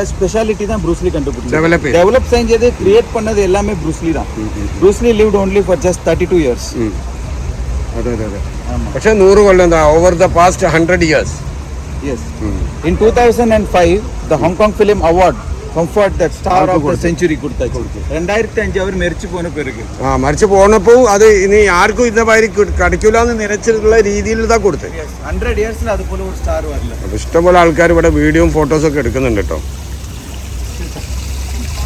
Speaker 2: ஸ்பெஷாலிட்டி தான் ப்ரூஸ்லி கண்டுபிடிச்சது. டெவலப் செஞ்சது கிரியேட் பண்ணது எல்லாமே ப்ரூஸ்லி தான். Bruce Lee lived only for just 32 years.
Speaker 1: അതെ. പക്ഷേ 100 കൊല്ലം എന്താ over the past 100 years.
Speaker 2: Yes. In 2005 the Hong Kong Film Award comfort that star of the century കൊടുത്തു. 2005 അവർ മരിച്ചു പോണപ്പോൾ അത് ഇനി ആർക്കും ഇന്ന മാതിരി കടിക്കില്ല എന്ന് നിരച്ചിട്ടുള്ള രീതിയിൽ ഇതാ കൊടുത്തത്. 100 yearsൽ അതുപോലെ ഒരു സ്റ്റാർ വരില്ല.
Speaker 1: ഇഷ്ടംപോലെ ആൾക്കാർ ഇവിടെ വീഡിയോയും ഫോട്ടോസൊക്കെ എടുക്കുന്നുണ്ട് കേട്ടോ.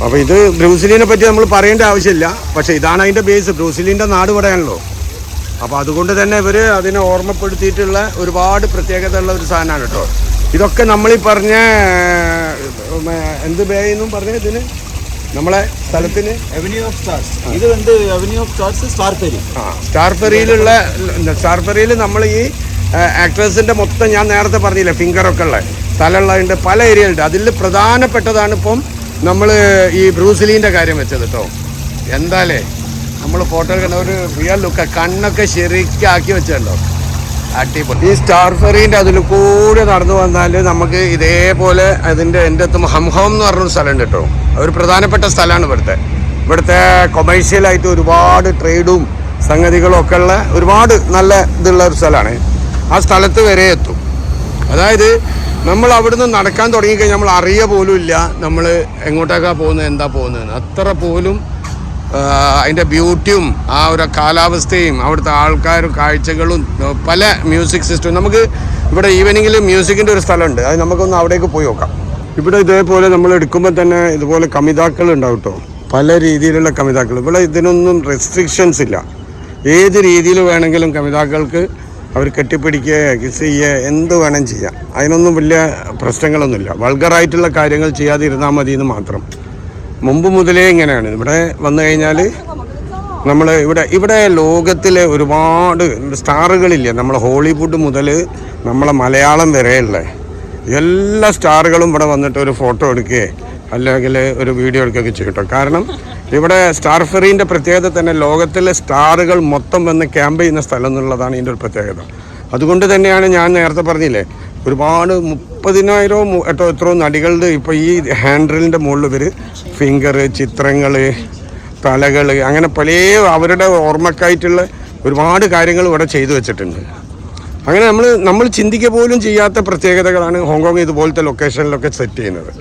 Speaker 1: അപ്പോൾ ഇത് ബ്രൂസിലിനെ പറ്റി നമ്മൾ പറയേണ്ട ആവശ്യമില്ല. പക്ഷേ ഇതാണ് അതിൻ്റെ ബേസ്. ബ്രൂസിലിൻ്റെ നാട് ഇവിടെയാണല്ലോ. അപ്പോൾ അതുകൊണ്ട് തന്നെ ഇവർ അതിനെ ഓർമ്മപ്പെടുത്തിയിട്ടുള്ള ഒരുപാട് പ്രത്യേകത ഉള്ള ഒരു സാധനമാണ് കേട്ടോ. ഇതൊക്കെ നമ്മളീ പറഞ്ഞ എന്ത് ബേ എന്നും പറഞ്ഞ ഇതിന് നമ്മളെ സ്ഥലത്തിന്
Speaker 2: അവന്യൂ ഓഫ് സ്റ്റാർസ്. ഇത് வந்து അവന്യൂ ഓഫ് സ്റ്റാർസ് സ്റ്റാർ
Speaker 1: ഫെറിയിൽ നമ്മൾ ഈ ആക്ട്രസിൻ്റെ മൊത്തം ഞാൻ നേരത്തെ പറഞ്ഞില്ലേ ഫിംഗറൊക്കെ ഉള്ള സ്ഥലമുള്ളതുണ്ട്, പല ഏരിയകളുണ്ട്. അതിൽ പ്രധാനപ്പെട്ടതാണ് ഇപ്പം നമ്മൾ ഈ ബ്രൂസിലീൻ്റെ കാര്യം വെച്ചത് കേട്ടോ. എന്തായാലേ നമ്മൾ ഫോട്ടോ കണ്ട ഒരു റിയൽ ലുക്ക്, കണ്ണൊക്കെ ശരിക്കാക്കി വെച്ചിട്ടുണ്ടോ, അടിപൊളി. ഈ സ്റ്റാർ ഫെറീൻ്റെ അതിൽ കൂടെ നടന്നു വന്നാൽ നമുക്ക് ഇതേപോലെ അതിൻ്റെ എൻ്റെ എത്തുമ്പോൾ ഹംഹോം എന്ന് പറഞ്ഞൊരു സ്ഥലമുണ്ട് കേട്ടോ. ഒരു പ്രധാനപ്പെട്ട സ്ഥലമാണ് ഇവിടുത്തെ കൊമേഴ്ഷ്യലായിട്ട് ഒരുപാട് ട്രേഡും സംഗതികളും ഒക്കെ ഉള്ള ഒരുപാട് നല്ല ഇതുള്ള ഒരു സ്ഥലമാണ്. ആ സ്ഥലത്ത് വരെ എത്തും. അതായത് നമ്മൾ അവിടുന്ന് നടക്കാൻ തുടങ്ങിക്കഴിഞ്ഞാൽ നമ്മൾ അറിയ പോലും ഇല്ല നമ്മൾ എങ്ങോട്ടേക്കാണ് പോകുന്നത്, എന്താ പോകുന്നതെന്ന്. അത്ര പോലും അതിൻ്റെ ബ്യൂട്ടിയും ആ ഒരു കാലാവസ്ഥയും അവിടുത്തെ ആൾക്കാരും കാഴ്ചകളും പല മ്യൂസിക് സിസ്റ്റം. നമുക്ക് ഇവിടെ ഈവനിങ്ങിൽ മ്യൂസിക്കിൻ്റെ ഒരു സ്ഥലമുണ്ട്, അത് നമുക്കൊന്ന് അവിടേക്ക് പോയി നോക്കാം. ഇവിടെ ഇതേപോലെ നമ്മൾ എടുക്കുമ്പോൾ തന്നെ ഇതുപോലെ കമിതാക്കൾ ഉണ്ടാവും കേട്ടോ, പല രീതിയിലുള്ള കമിതാക്കൾ. ഇവിടെ ഇതിനൊന്നും റെസ്ട്രിക്ഷൻസ് ഇല്ല. ഏത് രീതിയിൽ വേണമെങ്കിലും കമിതാക്കൾക്ക് അവർ കെട്ടിപ്പിടിക്കുക, കിസ് ചെയ്യുക, എന്ത് വേണം ചെയ്യാം. അതിനൊന്നും വലിയ പ്രശ്നങ്ങളൊന്നുമില്ല. വൾഗറായിട്ടുള്ള കാര്യങ്ങൾ ചെയ്യാതിരുന്നാൽ മതി എന്ന് മാത്രം. മുമ്പ് മുതലേ ഇങ്ങനെയാണ്. ഇവിടെ വന്നു കഴിഞ്ഞാൽ നമ്മൾ ഇവിടെ ലോകത്തിലെ ഒരുപാട് സ്റ്റാറുകളില്ല. നമ്മൾ ഹോളിവുഡ് മുതൽ നമ്മളെ മലയാളം വരെയുള്ള എല്ലാ സ്റ്റാറുകളും ഇവിടെ വന്നിട്ട് ഒരു ഫോട്ടോ എടുക്കുകയോ അല്ലെങ്കിൽ ഒരു വീഡിയോ എടുക്കുകയൊക്കെ ചെയ്യട്ടോ. കാരണം ഇവിടെ സ്റ്റാർ ഫെറീൻ്റെ പ്രത്യേകത തന്നെ ലോകത്തിലെ സ്റ്റാറുകൾ മൊത്തം വന്ന് ക്യാമ്പ് ചെയ്യുന്ന സ്ഥലം എന്നുള്ളതാണ് ഇതിൻ്റെ ഒരു പ്രത്യേകത. അതുകൊണ്ട് തന്നെയാണ് ഞാൻ നേരത്തെ പറഞ്ഞില്ലേ, ഒരുപാട് 30,000 എത്രയോ നടികളുടെ ഇപ്പോൾ ഈ ഹാൻഡിലിൻ്റെ മുകളിൽ ഇവർ ഫിംഗർ, ചിത്രങ്ങൾ, തലകൾ, അങ്ങനെ പല അവരുടെ ഓർമ്മക്കായിട്ടുള്ള ഒരുപാട് കാര്യങ്ങൾ ഇവിടെ ചെയ്തു വെച്ചിട്ടുണ്ട്. അങ്ങനെ നമ്മൾ ചിന്തിക്കുക പോലും ചെയ്യാത്ത പ്രത്യേകതകളാണ് ഹോങ്കോങ് ഇതുപോലത്തെ ലൊക്കേഷനിലൊക്കെ സെറ്റ് ചെയ്യുന്നത്.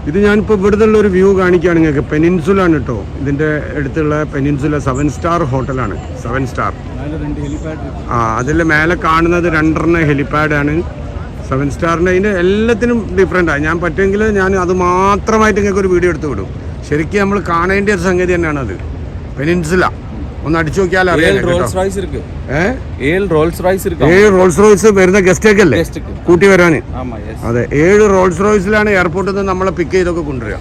Speaker 1: ഇത് ഞാനിപ്പോൾ ഇവിടുത്തെ ഒരു വ്യൂ കാണിക്കുകയാണ് നിങ്ങൾക്ക്. പെനിൻസുലാണ് കേട്ടോ, ഇതിൻ്റെ അടുത്തുള്ള പെനിൻസുല 7 സ്റ്റാർ ഹോട്ടലാണ്. 7 സ്റ്റാർ. അതിൽ മേലെ കാണുന്നത് 2 ഹെലിപാഡാണ്. 7 സ്റ്റാറിൻ്റെ അതിൻ്റെ എല്ലാത്തിനും ഡിഫറെൻറ്റാണ്. ഞാൻ പറ്റുമെങ്കിൽ ഞാൻ അത് മാത്രമായിട്ട് നിങ്ങൾക്ക് ഒരു വീഡിയോ എടുത്ത് വിടും. ശരിക്കും നമ്മൾ കാണേണ്ട ഒരു സംഗതി തന്നെയാണ് അത്. പെനിൻസുല ഒന്ന് അടിച്ചു നോക്കിയാൽ അറിയാം.
Speaker 2: 7
Speaker 1: റോൾസ് റോയ്സ് വരുന്ന ഗസ്റ്റൊക്കെ അല്ലേ കൂട്ടി വരാന്? അതെ, 7 റോൾസ് റോയ്സിലാണ് എയർപോർട്ടിൽ നിന്ന് നമ്മളെ പിക്ക് ചെയ്തൊക്കെ കൊണ്ടുവരിക.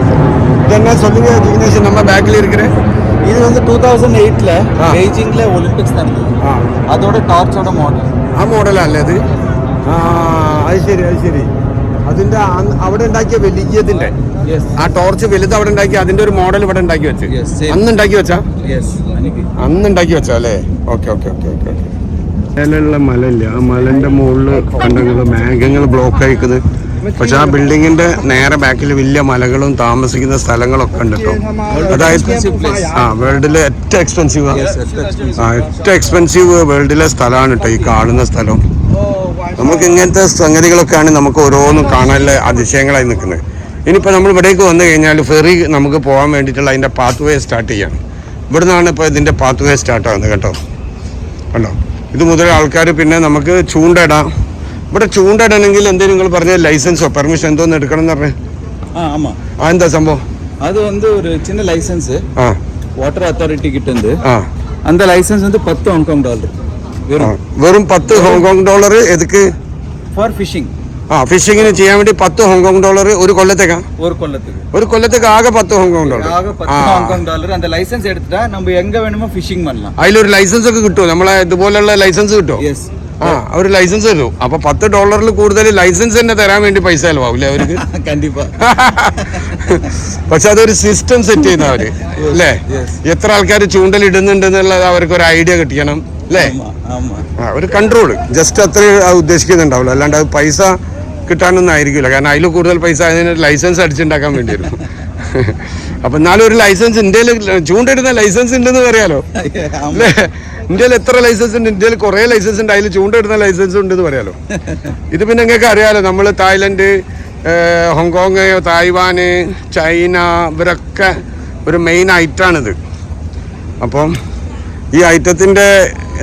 Speaker 1: ഇതെന്നാ சொல்லுங்க ஜிக்னேஷ், நம்ம பேக்ல இருக்கிற
Speaker 2: இது வந்து 2008ல பெய்ஜிங்ல ஒலிம்பிக்ஸ் நடந்தது. அதோட டார்ச்சோட மாடல்.
Speaker 1: ആ മോഡലല്ലേ അത്? അത് ശരി. അതിന്റെ അവിടെ ഉണ്ടാക്കിയ വലിയതിന്റെ ആ ടോർച്ച് വലുത് അവിടെ ഉണ്ടാക്കി, അതിന്റെ ഒരു മോഡൽ ഇവിടെ ഉണ്ടാക്കി വെച്ച് അന്ന് ഉണ്ടാക്കി വെച്ചാ അല്ലേ? ഓക്കെ. മേലുള്ള മലയില്ല, ആ മലന്റെ മുകളിൽ കണ്ടെങ്കിൽ മേഘങ്ങൾ ബ്ലോക്ക് ആയിക്കുന്നത്. പക്ഷെ ആ ബിൽഡിങ്ങിന്റെ നേരെ ബാക്കിൽ വലിയ മലകളും താമസിക്കുന്ന സ്ഥലങ്ങളൊക്കെ ഉണ്ട് കേട്ടോ. അതായത് വേൾഡിലെ ഏറ്റവും എക്സ്പെൻസീവ് വേൾഡിലെ സ്ഥലമാണ് കേട്ടോ ഈ കാണുന്ന സ്ഥലം. നമുക്ക് ഇങ്ങനത്തെ സംഗതികളൊക്കെയാണ് നമുക്ക് ഓരോന്നും കാണാനുള്ള അതിശയങ്ങളായി നിൽക്കുന്നത്. ഇനിയിപ്പോൾ നമ്മൾ ഇവിടേക്ക് വന്നു കഴിഞ്ഞാൽ ഫെറി നമുക്ക് പോകാൻ വേണ്ടിയിട്ടുള്ള അതിൻ്റെ പാത്ത് വേ സ്റ്റാർട്ട് ചെയ്യാണ്. ഇവിടെ നിന്നാണ് ഇപ്പോൾ ഇതിൻ്റെ പാത്ത് വേ സ്റ്റാർട്ട് ആകുന്നത് കേട്ടോ. കണ്ടോ, ഇത് മുതൽ ആൾക്കാർ പിന്നെ നമുക്ക് ചൂണ്ടയിടാം. ഇവിടെ ചൂണ്ടയിടണമെങ്കിൽ എന്തെങ്കിലും നിങ്ങൾ പറഞ്ഞ ലൈസൻസോ പെർമിഷൻ എന്തോന്ന് എടുക്കണം എന്ന് പറഞ്ഞേ? എന്താ സംഭവം?
Speaker 2: அது வந்து ஒரு சின்ன லைசன்ஸ் வாட்டர் அத்தாரிட்டி கிட்ட இருந்து அந்த லைசன்ஸ் வந்து $10
Speaker 1: വെറും $10 എതുക്ക്?
Speaker 2: Four phishing.
Speaker 1: ഫിഷിങ്ങിന് ചെയ്യാൻ വേണ്ടി $10 ഒരു കൊല്ലത്തേക്കാ? ഒരു കൊല്ലത്തേക്ക് ആകെ $10.
Speaker 2: அந்த லைசன்ஸ் எடுத்துட்டா நம்ம எங்க வேணுமோ ஃபிஷிங் பண்ணலாம்.
Speaker 1: അതിലൊരു ലൈസൻസ് ഒക്കെ കിട്ടുമോ? നമ്മളെ ഇതുപോലുള്ള ലൈസൻസ് കിട്ടുമോ? ഒരു ലൈസൻസ് തരും. അപ്പൊ $10 കൂടുതൽ ലൈസൻസ് തന്നെ തരാൻ വേണ്ടി പൈസ ചെലവാവില്ലേ അവർക്ക്? പക്ഷെ അതൊരു സിസ്റ്റം സെറ്റ് ചെയ്യുന്ന അവര് അല്ലേ? എത്ര ആൾക്കാർ ചൂണ്ടലിടുന്നുണ്ട് എന്നുള്ളത് അവർക്ക് ഒരു ഐഡിയ കിട്ടിക്കണം അല്ലേ? ഒരു കൺട്രോൾ ജസ്റ്റ് അത്രേ ഉദ്ദേശിക്കുന്നുണ്ടാവുള്ളൂ. അല്ലാണ്ട് അത് പൈസ കിട്ടാനൊന്നും ആയിരിക്കില്ല. കാരണം അതിൽ കൂടുതൽ പൈസ അതിന് ലൈസൻസ് അടിച്ചുണ്ടാക്കാൻ വേണ്ടി വരും. അപ്പൊ എന്നാലും ഒരു ലൈസൻസ് ഇന്ത്യയിൽ ചൂണ്ടിടുന്ന ലൈസൻസ് ഉണ്ടെന്ന് പറയാലോ അല്ലേ? ഇന്ത്യയിൽ എത്ര ലൈസൻസ് ഉണ്ട്? ഇന്ത്യയിൽ കുറെ ലൈസൻസ് ഉണ്ട്, അതിൽ ചൂണ്ടിടുന്ന ലൈസൻസ് ഉണ്ടെന്ന് പറയാലോ. ഇത് പിന്നെ നിങ്ങൾക്ക് അറിയാലോ, നമ്മൾ തായ്ലൻഡ്, ഹോങ്കോങ്, തായ്വാന്, ചൈന ഇവരൊക്കെ ഒരു മെയിൻ ഐറ്റാണിത്. അപ്പം ഈ ഐറ്റത്തിൻ്റെ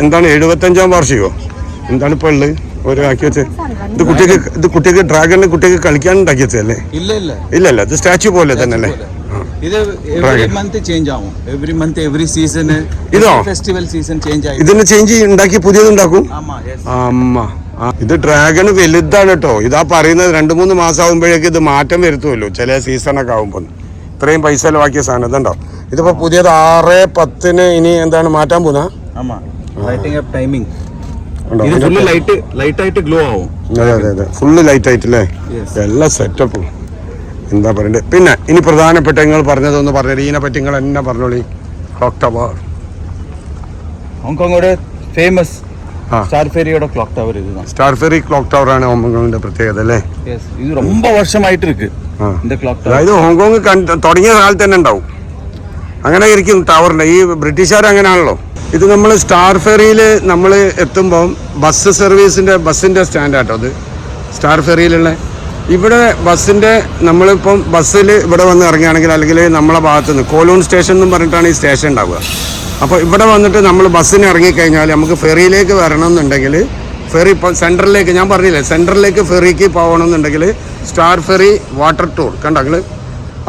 Speaker 1: എന്താണ് 75ാം വാർഷികമോ എന്താണ് ഇപ്പോൾ ഉള്ളത് ഒരു ആക്കി വെച്ചത്? ഇത് കുട്ടിക്ക് ഡ്രാഗണ് കുട്ടിക്ക് കളിക്കാൻ ഉണ്ടാക്കി വെച്ചതല്ലേ? ഇല്ല ഇത് സ്റ്റാച്യു പോലെ തന്നെ അല്ലേ? ഇതോ ഇതിന് ചേഞ്ച് ഉണ്ടാക്കി പുതിയത് ഉണ്ടാക്കും? ഇത് ഡ്രാഗൺ വലുതാണ് കേട്ടോ. ഇതാ പറയുന്നത് 2-3 മാസം ആകുമ്പോഴേക്ക് ഇത് മാറ്റം വരുത്തുമല്ലോ ചില സീസണൊക്കെ ആകുമ്പോൾ. ഇത്രയും പൈസ ചെലവാക്കിയ സാധനം ഇതുണ്ടോ? ഇതിപ്പോ പുതിയത് 6:10 ഇനി എന്താണ് മാറ്റാൻ പോകുന്ന? അതെ ഫുള്ള് ലൈറ്റ് ആയിട്ടല്ലേ? എല്ലാ സെറ്റപ്പും എന്താ പറയണ്ടേ. പിന്നെ ഇനി പ്രധാനപ്പെട്ട നിങ്ങൾ പറഞ്ഞതൊന്ന് പറഞ്ഞത് ഇതിനെ പറ്റി നിങ്ങൾ എന്നെ പറഞ്ഞോളി. ക്ലോക്ക് ടവർ
Speaker 2: ഹോങ്കോങ്ങോടെ ഫേമസ് സ്റ്റാർ ഫെറിയോட ക്ലോക്ക് ടവർ இதுதான்.
Speaker 1: സ്റ്റാർ ഫെറി ക്ലോക്ക് ടവർ ആണ് ഹോങ്കോങ്ങിന്റെ പ്രത്യേകത അല്ലേ?
Speaker 2: ഇത് ரொம்ப വർഷമായിട്ട് ഇருக்கு இந்த ക്ലോക്ക് ടവർ.
Speaker 1: അതായത് ഹോങ്കോങ് തുടങ്ങിയ കാലത്ത് തന്നെ ഉണ്ടാവും. അങ്ങനെ ഇരിക്കും ടവറിന്റെ. ഈ ബ്രിട്ടീഷുകാർ അങ്ങനെയാണല്ലോ. ഇത് നമ്മൾ സ്റ്റാർ ഫെറിയിൽ നമ്മൾ എത്തുമ്പം ബസ് സർവീസിന്റെ ബസ്സിന്റെ സ്റ്റാൻഡാട്ടോ അത് സ്റ്റാർ ഫെറിയിലുള്ള. ഇവിടെ ബസ്സിന്റെ നമ്മളിപ്പം ബസ്സിൽ ഇവിടെ വന്ന് ഇറങ്ങുകയാണെങ്കിൽ അല്ലെങ്കിൽ നമ്മളെ ഭാഗത്ത് നിന്ന് കോലൂൺ സ്റ്റേഷൻ എന്നും പറഞ്ഞിട്ടാണ് ഈ സ്റ്റേഷൻ ഉണ്ടാവുക. അപ്പോൾ ഇവിടെ വന്നിട്ട് നമ്മൾ ബസ്സിന് ഇറങ്ങിക്കഴിഞ്ഞാൽ നമുക്ക് ഫെറിയിലേക്ക് വരണം എന്നുണ്ടെങ്കിൽ ഫെറി ഇപ്പം സെൻട്രലിലേക്ക് ഞാൻ പറഞ്ഞില്ലേ സെൻട്രലിലേക്ക് ഫെറിക്ക് പോകണമെന്നുണ്ടെങ്കിൽ സ്റ്റാർ ഫെറി വാട്ടർ ടൂർ കണ്ടെങ്കിൽ.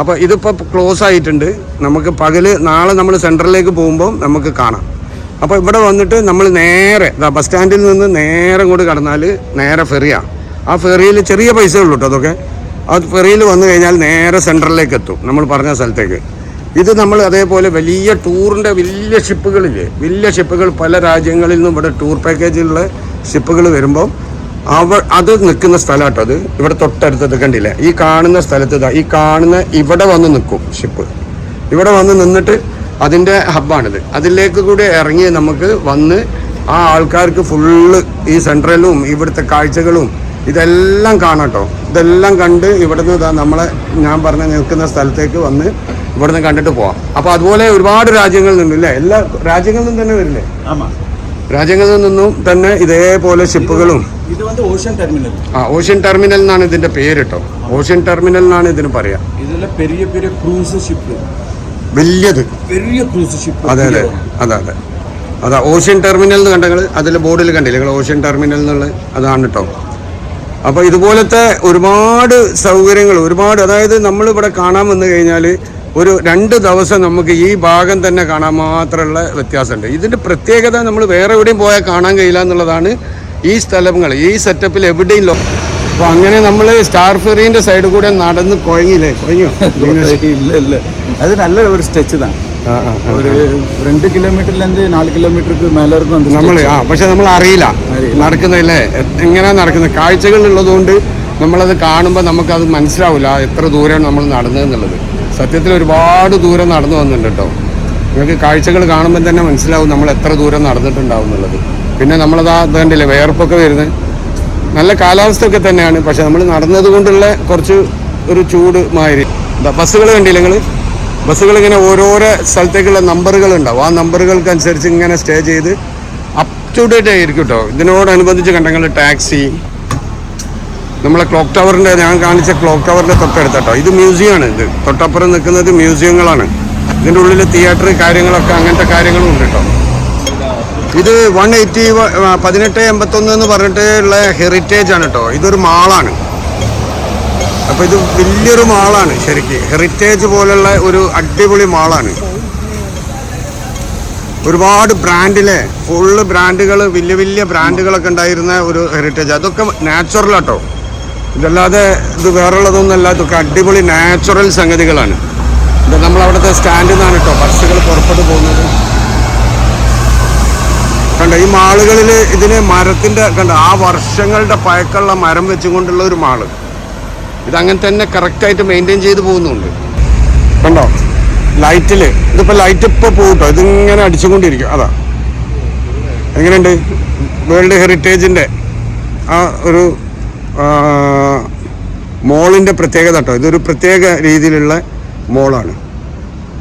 Speaker 1: അപ്പോൾ ഇതിപ്പോൾ ക്ലോസ് ആയിട്ടുണ്ട്. നമുക്ക് നാളെ നമ്മൾ സെൻട്രലിലേക്ക് പോകുമ്പോൾ നമുക്ക് കാണാം. അപ്പോൾ ഇവിടെ വന്നിട്ട് നമ്മൾ നേരെ ബസ് സ്റ്റാൻഡിൽ നിന്ന് നേരെ ഇങ്ങോട്ട് കടന്നാൽ നേരെ ഫെറിയാണ്. ആ ഫെറിയിൽ ചെറിയ പൈസ ഉള്ളൂ കേട്ടോ അതൊക്കെ. ആ ഫെറിയിൽ വന്നു കഴിഞ്ഞാൽ നേരെ സെൻട്രലിലേക്ക് എത്തും നമ്മൾ പറഞ്ഞ സ്ഥലത്തേക്ക്. ഇത് നമ്മൾ അതേപോലെ വലിയ ടൂറിൻ്റെ വലിയ ഷിപ്പുകളില്ലേ, വലിയ ഷിപ്പുകൾ പല രാജ്യങ്ങളിൽ നിന്നും ഇവിടെ ടൂർ പാക്കേജിലുള്ള ഷിപ്പുകൾ വരുമ്പോൾ അത് നിൽക്കുന്ന സ്ഥലം കേട്ടോ അത്. ഇവിടെ തൊട്ടടുത്തത് കണ്ടില്ലേ ഈ കാണുന്ന സ്ഥലത്ത് ഈ കാണുന്ന ഇവിടെ വന്ന് നിൽക്കും ഷിപ്പ്. ഇവിടെ വന്ന് നിന്നിട്ട് അതിൻ്റെ ഹബ്ബാണിത്. അതിലേക്ക് കൂടി ഇറങ്ങി നമുക്ക് വന്ന് ആ ആൾക്കാർക്ക് ഫുള്ള് ഈ സെൻട്രലും ഇവിടുത്തെ കാഴ്ചകളും ഇതെല്ലാം കാണാം കേട്ടോ. ഇതെല്ലാം കണ്ട് ഇവിടുന്ന് നമ്മളെ ഞാൻ പറഞ്ഞ നിൽക്കുന്ന സ്ഥലത്തേക്ക് വന്ന് ഇവിടുന്ന് കണ്ടിട്ട് പോവാം. അപ്പോൾ അതുപോലെ ഒരുപാട് രാജ്യങ്ങളിൽ നിന്നും ഇല്ലേ, എല്ലാ രാജ്യങ്ങളിൽ നിന്നും തന്നെ വരില്ലേ? രാജ്യങ്ങളിൽ നിന്നും തന്നെ ഇതേപോലെ ഷിപ്പുകളും.
Speaker 2: ഇത് വന്ന് ഓഷ്യൻ ടെർമിനൽ.
Speaker 1: ഓഷ്യൻ ടെർമിനൽ എന്നാണ് ഇതിന്റെ പേര് കേട്ടോ. ഓഷ്യൻ ടെർമിനൽ എന്നാണ് ഇതിന് പറയാ.
Speaker 2: ഇതിലെ പെരിയ പെരിയ ക്രൂസ് ഷിപ്പ്,
Speaker 1: വലിയത്
Speaker 2: പെരിയ ക്രൂസ് ഷിപ്പ്.
Speaker 1: അതെ അതെ അതെ അതെ അതാ ഓഷ്യൻ ടെർമിനൽ എന്ന് കണ്ടങ്ങൾ അതിൽ ബോർഡിൽ കണ്ടില്ല നിങ്ങൾ, ഓഷ്യൻ ടെർമിനൽ എന്നുള്ളത് അതാണ് കേട്ടോ. അപ്പോൾ ഇതുപോലത്തെ ഒരുപാട് സൗകര്യങ്ങൾ ഒരുപാട്, അതായത് നമ്മളിവിടെ കാണാൻ വന്നു കഴിഞ്ഞാൽ ഒരു 2 ദിവസം നമുക്ക് ഈ ഭാഗം തന്നെ കാണാൻ മാത്രമുള്ള വ്യത്യാസമുണ്ട്. ഇതിൻ്റെ പ്രത്യേകത നമ്മൾ വേറെ എവിടെയും പോയാൽ കാണാൻ കഴിയില്ല എന്നുള്ളതാണ്. ഈ സ്ഥലങ്ങൾ ഈ സെറ്റപ്പിൽ എവിടെയും അപ്പോൾ അങ്ങനെ നമ്മൾ സ്റ്റാർ ഫെറീൻ്റെ സൈഡിൽ കൂടെ നടന്ന് കുഴങ്ങിയില്ലേ? കുഴങ്ങിയോ?
Speaker 2: ഇല്ല, അത് നല്ല ഒരു സ്ട്രെച്ച് தான். ഒരു 2 കിലോമീറ്ററിലെന്ത് 4 കിലോമീറ്റർക്ക് മേലെ നമ്മൾ
Speaker 1: പക്ഷെ നമ്മൾ അറിയില്ല നടക്കുന്നില്ലേ, എങ്ങനെയാണ് നടക്കുന്നത്. കാഴ്ചകളുള്ളതുകൊണ്ട് നമ്മളത് കാണുമ്പോൾ നമുക്കത് മനസ്സിലാവില്ല എത്ര ദൂരമാണ് നമ്മൾ നടന്നതെന്നുള്ളത്. സത്യത്തിൽ ഒരുപാട് ദൂരം നടന്നു വന്നിട്ടുണ്ട് കേട്ടോ. നിങ്ങൾക്ക് കാഴ്ചകൾ കാണുമ്പോൾ തന്നെ മനസ്സിലാവും നമ്മൾ എത്ര ദൂരം നടന്നിട്ടുണ്ടാവും എന്നുള്ളത്. പിന്നെ നമ്മളത് കണ്ടില്ലേ വേർപ്പൊക്കെ വരുന്നത്. നല്ല കാലാവസ്ഥയൊക്കെ തന്നെയാണ്, പക്ഷെ നമ്മൾ നടന്നത് കൊണ്ടുള്ള കുറച്ച് ഒരു ചൂട് മാതിരി. ബസ്സുകൾ കണ്ടില്ല നിങ്ങൾ? ബസ്സുകൾ ഇങ്ങനെ ഓരോരോ സ്ഥലത്തേക്കുള്ള നമ്പറുകൾ ഉണ്ടാവും. ആ നമ്പറുകൾക്കനുസരിച്ച് ഇങ്ങനെ സ്റ്റേ ചെയ്ത് അപ് ടു ഡേറ്റ് ആയിരിക്കും കേട്ടോ. ഇതിനോടനുബന്ധിച്ച് കണ്ടെങ്കിൽ ടാക്സി, നമ്മളെ ക്ലോക്ക് ടവറിൻ്റെ, ഞാൻ കാണിച്ച ക്ലോക്ക് ടവറിൻ്റെ തൊട്ടടുത്തട്ടോ. ഇത് മ്യൂസിയമാണ്. ഇത് തൊട്ടപ്പുറം നിൽക്കുന്നത് മ്യൂസിയങ്ങളാണ്. ഇതിൻ്റെ ഉള്ളിൽ തിയേറ്റർ കാര്യങ്ങളൊക്കെ അങ്ങനത്തെ കാര്യങ്ങളും ഉണ്ട് കേട്ടോ. ഇത് 1881 എന്ന് പറഞ്ഞിട്ടുള്ള ഹെറിറ്റേജ് ആണ് കേട്ടോ. ഇതൊരു മാളാണ്. അപ്പോൾ ഇത് വലിയൊരു മാളാണ് ശരിക്ക്. ഹെറിറ്റേജ് പോലുള്ള ഒരു അടിപൊളി മാളാണ്. ഒരുപാട് ബ്രാൻഡിലെ ഫുള്ള് ബ്രാൻഡുകൾ, വലിയ വലിയ ബ്രാൻഡുകളൊക്കെ ഉണ്ടായിരുന്ന ഒരു ഹെറിറ്റേജ്. അതൊക്കെ നാച്ചുറൽ കേട്ടോ. ഇതല്ലാതെ ഇത് വേറുള്ളതൊന്നുമല്ല. ഇതൊക്കെ അടിപൊളി നാച്ചുറൽ സംഗതികളാണ്. ഇത് നമ്മളവിടുത്തെ സ്റ്റാൻഡിൽ നിന്നാണ് കേട്ടോ ബസ്സുകൾ പുറപ്പെട്ടു പോകുന്നത്. കണ്ട ഈ മാളുകളിൽ ഇതിന് മരത്തിൻ്റെ കണ്ട ആ വർഷങ്ങളുടെ പഴക്കമുള്ള മരം വെച്ചുകൊണ്ടുള്ള ഒരു മാള്. ഇതങ്ങനെ തന്നെ കറക്റ്റായിട്ട് മെയിൻറ്റെയിൻ ചെയ്ത് പോകുന്നുണ്ട്. കണ്ടോ ലൈറ്റിൽ, ഇതിപ്പോൾ ലൈറ്റ് ഇപ്പോൾ പോകട്ടോ, ഇതിങ്ങനെ അടിച്ചുകൊണ്ടിരിക്കും. അതാ എങ്ങനെയുണ്ട് വേൾഡ് ഹെറിറ്റേജിൻ്റെ ആ ഒരു മോളിൻ്റെ പ്രത്യേകത കേട്ടോ. ഇതൊരു പ്രത്യേക രീതിയിലുള്ള മോളാണ്.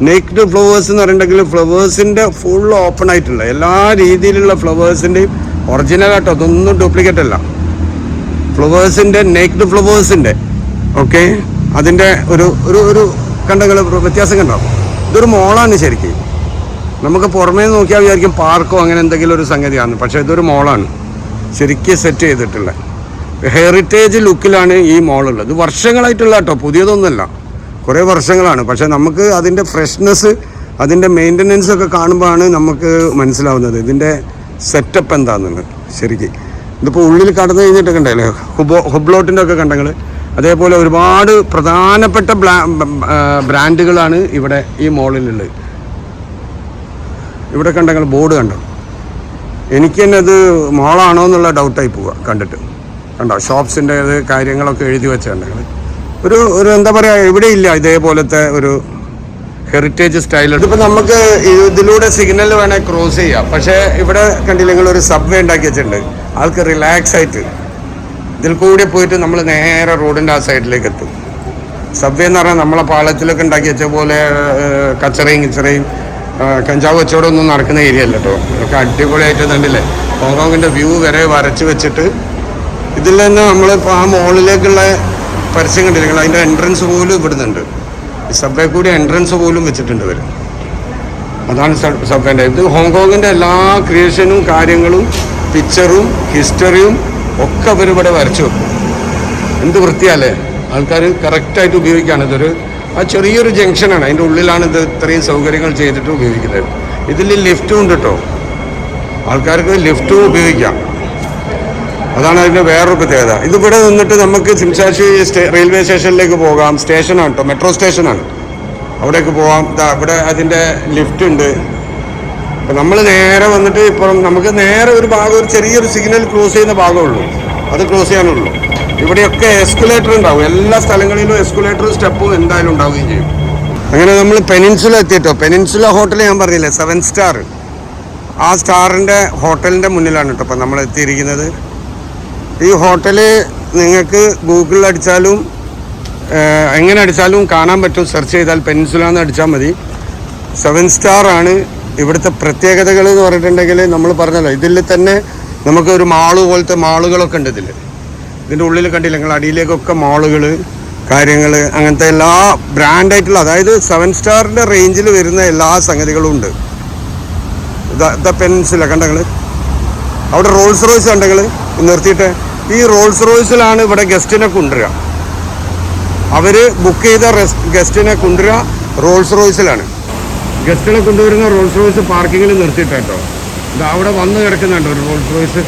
Speaker 1: നേക്ഡ് ഫ്ലവേഴ്സ് എന്ന് പറഞ്ഞിട്ടുണ്ടെങ്കിൽ ഫ്ലവേഴ്സിൻ്റെ ഫുൾ ഓപ്പൺ ആയിട്ടുള്ള എല്ലാ രീതിയിലുള്ള ഫ്ലവേഴ്സിൻ്റെയും ഒറിജിനൽ ആട്ടോ, അതൊന്നും ഡ്യൂപ്ലിക്കേറ്റ് അല്ല. ഫ്ലവേഴ്സിൻ്റെ നേക്ഡ് ഫ്ലവേഴ്സിൻ്റെ ഓക്കെ, അതിൻ്റെ ഒരു ഒരു ഒരു കണ്ടങ്ങൾ വ്യത്യാസം കണ്ടോ. ഇതൊരു മോളാണ് ശരിക്കും. നമുക്ക് പുറമേ നോക്കിയാൽ വിചാരിക്കും പാർക്കോ അങ്ങനെ എന്തെങ്കിലും ഒരു സംഗതിയാണ്, പക്ഷേ ഇതൊരു മോളാണ് ശരിക്കും സെറ്റ് ചെയ്തിട്ടുള്ള ഹെറിറ്റേജ് ലുക്കിലാണ് ഈ മോളുള്ളത്. ഇത് വർഷങ്ങളായിട്ടുള്ള കേട്ടോ, പുതിയതൊന്നുമല്ല, കുറേ വർഷങ്ങളാണ്. പക്ഷേ നമുക്ക് അതിൻ്റെ ഫ്രഷ്നെസ്, അതിൻ്റെ മെയിൻ്റനൻസ് ഒക്കെ കാണുമ്പോഴാണ് നമുക്ക് മനസ്സിലാവുന്നത് ഇതിൻ്റെ സെറ്റപ്പ് എന്താണെന്നുള്ളത് ശരിക്കും. ഇതിപ്പോൾ ഉള്ളിൽ കടന്നു കഴിഞ്ഞിട്ടൊക്കെ ഉണ്ടല്ലേ ഹുബ്ലോട്ടിൻ്റെ ഒക്കെ കണ്ടങ്ങൾ. അതേപോലെ ഒരുപാട് പ്രധാനപ്പെട്ട ബ്രാൻഡുകളാണ് ഇവിടെ ഈ മോളിലുള്ളത്. ഇവിടെ കണ്ടങ്ങൾ ബോർഡ് കണ്ടോ, എനിക്ക് തന്നെ അത് മോളാണോ എന്നുള്ള ഡൗട്ടായി പോവുക കണ്ടിട്ട്. കണ്ടോ ഷോപ്സിൻ്റെ ഇത് കാര്യങ്ങളൊക്കെ എഴുതി വെച്ചിട്ടുണ്ടെങ്കിൽ ഒരു എന്താ പറയുക, ഇവിടെ ഇല്ല ഇതേപോലത്തെ ഒരു ഹെറിറ്റേജ് സ്റ്റൈൽ. ഇതിപ്പോൾ നമുക്ക് ഇതിലൂടെ സിഗ്നൽ വേണേൽ ക്രോസ് ചെയ്യാം, പക്ഷേ ഇവിടെ കണ്ടില്ലെങ്കിൽ ഒരു സബ്വേ ഉണ്ടാക്കി വെച്ചിട്ടുണ്ട്. ആൾക്ക് റിലാക്സ് ആയിട്ട് ഇതിൽ കൂടി പോയിട്ട് നമ്മൾ നേരെ റോഡിൻ്റെ ആ സൈഡിലേക്ക് എത്തും. സബ്വേ എന്ന് പറഞ്ഞാൽ നമ്മളെ പാളത്തിലൊക്കെ ഉണ്ടാക്കി വെച്ച പോലെ കച്ചറയും കിച്ചറയും കഞ്ചാവ് കച്ചവടമൊന്നും നടക്കുന്ന ഏരിയ അല്ല കേട്ടോ. ഒക്കെ അടിപൊളിയായിട്ട് കണ്ടില്ലേ, ഹോങ്കോങ്ങിൻ്റെ വ്യൂ വരെ വരച്ച് വെച്ചിട്ട് ഇതിൽ നിന്ന് നമ്മളിപ്പോൾ ആ മോളിലേക്കുള്ള പരസ്യം കണ്ടില്ലെങ്കിൽ അതിൻ്റെ എൻട്രൻസ് പോലും ഇവിടുന്നുണ്ട്. ഈ സബ്വേ കൂടി എൻട്രൻസ് പോലും വെച്ചിട്ടുണ്ട് ഇവർ. അതാണ് സബ്വേൻ്റെ. ഇത് ഹോങ്കോങ്ങിൻ്റെ എല്ലാ ക്രിയേഷനും കാര്യങ്ങളും പിക്ചറും ഹിസ്റ്ററിയും ഒക്കെ അവരിവിടെ വരച്ചു വെക്കും. എന്ത് വൃത്തിയല്ലേ, ആൾക്കാർ കറക്റ്റായിട്ട് ഉപയോഗിക്കുകയാണ്. ഇതൊരു ആ ചെറിയൊരു ജംഗ്ഷനാണ്, അതിൻ്റെ ഉള്ളിലാണ് ഇത് ഇത്രയും സൗകര്യങ്ങൾ ചെയ്തിട്ട് ഉപയോഗിക്കുന്നത്. ഇതിൽ ലിഫ്റ്റും ഉണ്ട് കേട്ടോ, ആൾക്കാർക്ക് ലിഫ്റ്റും ഉപയോഗിക്കാം. അതാണ് അതിൻ്റെ വേറൊരു പ്രത്യേകത. ഇതിവിടെ നിന്നിട്ട് നമുക്ക് സിംസാഷി റെയിൽവേ സ്റ്റേഷനിലേക്ക് പോകാം. സ്റ്റേഷനാണ് കേട്ടോ, മെട്രോ സ്റ്റേഷനാണ്, അവിടേക്ക് പോകാം. ഇവിടെ അതിൻ്റെ ലിഫ്റ്റ് ഉണ്ട്. അപ്പം നമ്മൾ നേരെ വന്നിട്ട് ഇപ്പം നമുക്ക് നേരെ ഒരു ഭാഗം, ഒരു ചെറിയൊരു സിഗ്നൽ ക്രോസ് ചെയ്യുന്ന ഭാഗമുള്ളൂ, അത് ക്രോസ് ചെയ്യാനുള്ളൂ. ഇവിടെയൊക്കെ എസ്കുലേറ്റർ ഉണ്ടാവും, എല്ലാ സ്ഥലങ്ങളിലും എസ്കുലേറ്ററും സ്റ്റെപ്പും എന്തായാലും ഉണ്ടാവുകയും ചെയ്യും. അങ്ങനെ നമ്മൾ പെനിൻസുല എത്തിയിട്ടോ. പെനിൻസുല ഹോട്ടൽ ഞാൻ പറഞ്ഞില്ലേ 7 സ്റ്റാർ, ആ സ്റ്റാറിൻ്റെ ഹോട്ടലിൻ്റെ മുന്നിലാണ് കേട്ടോ ഇപ്പം നമ്മൾ എത്തിയിരിക്കുന്നത്. ഈ ഹോട്ടല് നിങ്ങൾക്ക് ഗൂഗിളിൽ അടിച്ചാലും എങ്ങനെ അടിച്ചാലും കാണാൻ പറ്റും. സെർച്ച് ചെയ്താൽ പെനിൻസുല എന്ന് അടിച്ചാൽ മതി. 7 സ്റ്റാർ ആണ്. ഇവിടുത്തെ പ്രത്യേകതകൾ എന്ന് പറഞ്ഞിട്ടുണ്ടെങ്കിൽ നമ്മൾ പറഞ്ഞല്ലോ, ഇതിൽ തന്നെ നമുക്ക് ഒരു മാള് പോലത്തെ മാളുകളൊക്കെ ഉണ്ട്. ഇതിൻ്റെ ഉള്ളിൽ കണ്ടില്ല നിങ്ങൾ, അടിയിലേക്കൊക്കെ മാളുകൾ, കാര്യങ്ങൾ, അങ്ങനത്തെ എല്ലാ ബ്രാൻഡായിട്ടുള്ള, അതായത് 7 സ്റ്റാറിൻ്റെ റേഞ്ചിൽ വരുന്ന എല്ലാ സംഗതികളും ഉണ്ട്. ഇതാ പെൻസില കണ്ടങ്ങൾ, അവിടെ റോൾസ് റോയ്സ് കണ്ടങ്ങൾ നിർത്തിയിട്ട്, ഈ റോൾസ് റോയ്സിലാണ് ഇവിടെ ഗസ്റ്റിനെ കൊണ്ടുവരിക. അവർ ബുക്ക് ചെയ്ത ഗസ്റ്റിനെ കൊണ്ടുവരിക റോൾസ് റോയ്സിലാണ്. ഗസ്റ്റിനെ കൊണ്ടുവരുന്ന റോൾസ് റോയ്സ് പാർക്കിങ്ങിൽ നിർത്തിയിട്ട് കേട്ടോ. ഇത് അവിടെ വന്ന് കിടക്കുന്നുണ്ട് ഒരു റോൾസ് റോയ്സ്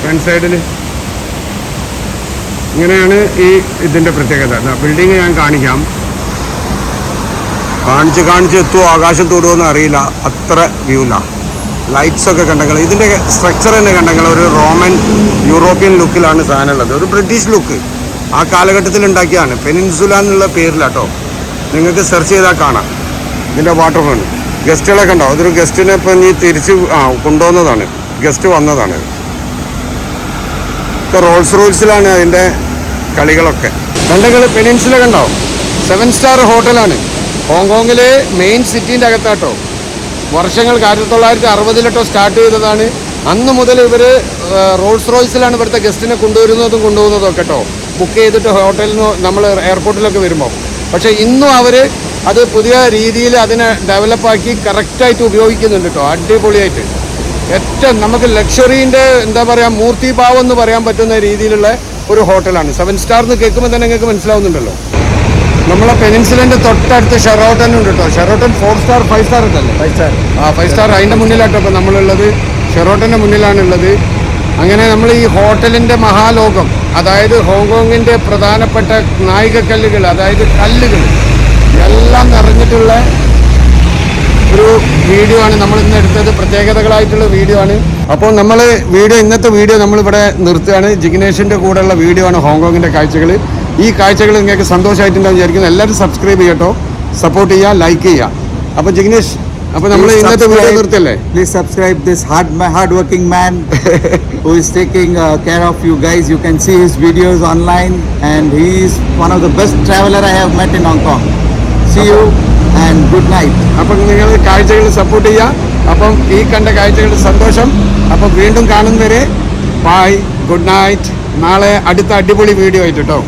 Speaker 1: ഫ്രണ്ട് സൈഡിൽ. ഇങ്ങനെയാണ് ഈ ഇതിൻ്റെ പ്രത്യേകത. ബിൽഡിങ് ഞാൻ കാണിക്കാം. കാണിച്ച് എത്തുമോ ആകാശം തൊടുമോയെന്ന് അറിയില്ല, അത്ര വ്യൂലാണ്. ലൈറ്റ്സൊക്കെ കണ്ടെങ്കിൽ ഇതിൻ്റെ സ്ട്രക്ചർ തന്നെ കണ്ടെങ്കിൽ ഒരു റോമൻ യൂറോപ്യൻ ലുക്കിലാണ് സാധനം ഉള്ളത്. ഒരു ബ്രിട്ടീഷ് ലുക്ക് ആ കാലഘട്ടത്തിൽ ഉണ്ടാക്കിയതാണ്. പെനിൻസുല എന്നുള്ള പേരിലാട്ടോ. നിങ്ങൾക്ക് സെർച്ച് ചെയ്താൽ കാണാം. ഇതിൻ്റെ വാട്ടർ ഫ്രണ്ട് ഗസ്റ്റുകളൊക്കെ ഉണ്ടാവും. അതൊരു ഗസ്റ്റിനെ ഇപ്പം നീ തിരിച്ച് കൊണ്ടുവന്നതാണ്, ഗസ്റ്റ് വന്നതാണ്. റോൾസ് റോയ്സിലാണ് അതിൻ്റെ കളികളൊക്കെ. കണ്ടെങ്കിൽ പെനിൻസുല കണ്ടാവും. 7 സ്റ്റാർ ഹോട്ടലാണ്. ഹോങ്കോങ്ങിലെ മെയിൻ സിറ്റീൻ്റെ അകത്താട്ടോ. വർഷങ്ങൾക്ക് 1960 സ്റ്റാർട്ട് ചെയ്തതാണ്. അന്ന് മുതൽ ഇവർ റോൾസ് റോയ്സിലാണ് ഇവിടുത്തെ ഗസ്റ്റിനെ കൊണ്ടുവരുന്നതും കൊണ്ടുപോകുന്നതും കേട്ടോ. ബുക്ക് ചെയ്തിട്ട് ഹോട്ടലിൽ നിന്ന് നമ്മൾ എയർപോർട്ടിലൊക്കെ വരുമ്പോൾ. പക്ഷേ ഇന്നും അവർ അത് പുതിയ രീതിയിൽ അതിനെ ഡെവലപ്പാക്കി കറക്റ്റായിട്ട് ഉപയോഗിക്കുന്നുണ്ട് കേട്ടോ. അടിപൊളിയായിട്ട് ഏറ്റവും നമുക്ക് ലക്ഷറീൻ്റെ എന്താ പറയുക മൂർത്തിഭാവം എന്ന് പറയാൻ പറ്റുന്ന രീതിയിലുള്ള ഒരു ഹോട്ടലാണ്. 7 സ്റ്റാർ എന്ന് കേൾക്കുമ്പോൾ തന്നെ നിങ്ങൾക്ക് മനസ്സിലാവുന്നുണ്ടല്ലോ. നമ്മളെ പെനിൻസുലൻ്റെ തൊട്ടടുത്ത് ഷെറോട്ടൻ ഉണ്ട് കേട്ടോ. ഷെറോട്ടൻ 4 സ്റ്റാർ 5 സ്റ്റാർ ഉണ്ടല്ലോ. 5 സ്റ്റാർ അതിൻ്റെ മുന്നിലാട്ടോ ഇപ്പോൾ നമ്മളുള്ളത്. ഷെറോട്ടൻ്റെ മുന്നിലാണുള്ളത്. അങ്ങനെ നമ്മൾ ഈ ഹോട്ടലിൻ്റെ മഹാലോകം, അതായത് ഹോങ്കോങ്ങിൻ്റെ പ്രധാനപ്പെട്ട നായികക്കല്ലുകൾ, അതായത് കല്ലുകൾ എല്ലാം നിറഞ്ഞിട്ടുള്ള ഒരു വീഡിയോ ആണ് നമ്മൾ ഇന്ന് എടുത്തത്. പ്രത്യേകതകളായിട്ടുള്ള വീഡിയോ ആണ്. അപ്പോൾ നമ്മൾ ഇന്നത്തെ വീഡിയോ നമ്മളിവിടെ നിർത്തുകയാണ്. ജിഗ്നേഷിൻ്റെ കൂടെയുള്ള വീഡിയോ ആണ് ഹോങ്കോങ്ങിൻ്റെ കാഴ്ചകൾ. ഈ കാഴ്ചകൾ നിങ്ങൾക്ക് സന്തോഷമായിട്ടുണ്ടാവും വിചാരിക്കുന്നു. എല്ലാവരും സബ്സ്ക്രൈബ് ചെയ്യട്ടോ, സപ്പോർട്ട് ചെയ്യുക, ലൈക്ക് ചെയ്യുക. അപ്പോൾ ജിഗ്നേഷ്, അപ്പോൾ നമ്മൾ ഇന്നത്തെ video നിർത്തല്ലേ?
Speaker 2: Please subscribe this hard working man who is taking care of you guys. You can see his videos online and he is one of the best traveler I have met in Hong Kong. See you and good night.
Speaker 1: അപ്പം നിങ്ങൾ കാഴ്ചകൾ support ചെയ്യുക. അപ്പം ഈ കണ്ട കാഴ്ചകളുടെ സന്തോഷം. അപ്പം വീണ്ടും കാണുന്നവരെ ബൈ, ഗുഡ് നൈറ്റ്. നാളെ അടുത്ത അടിപൊളി വീഡിയോ ആയിട്ട് കേട്ടോ.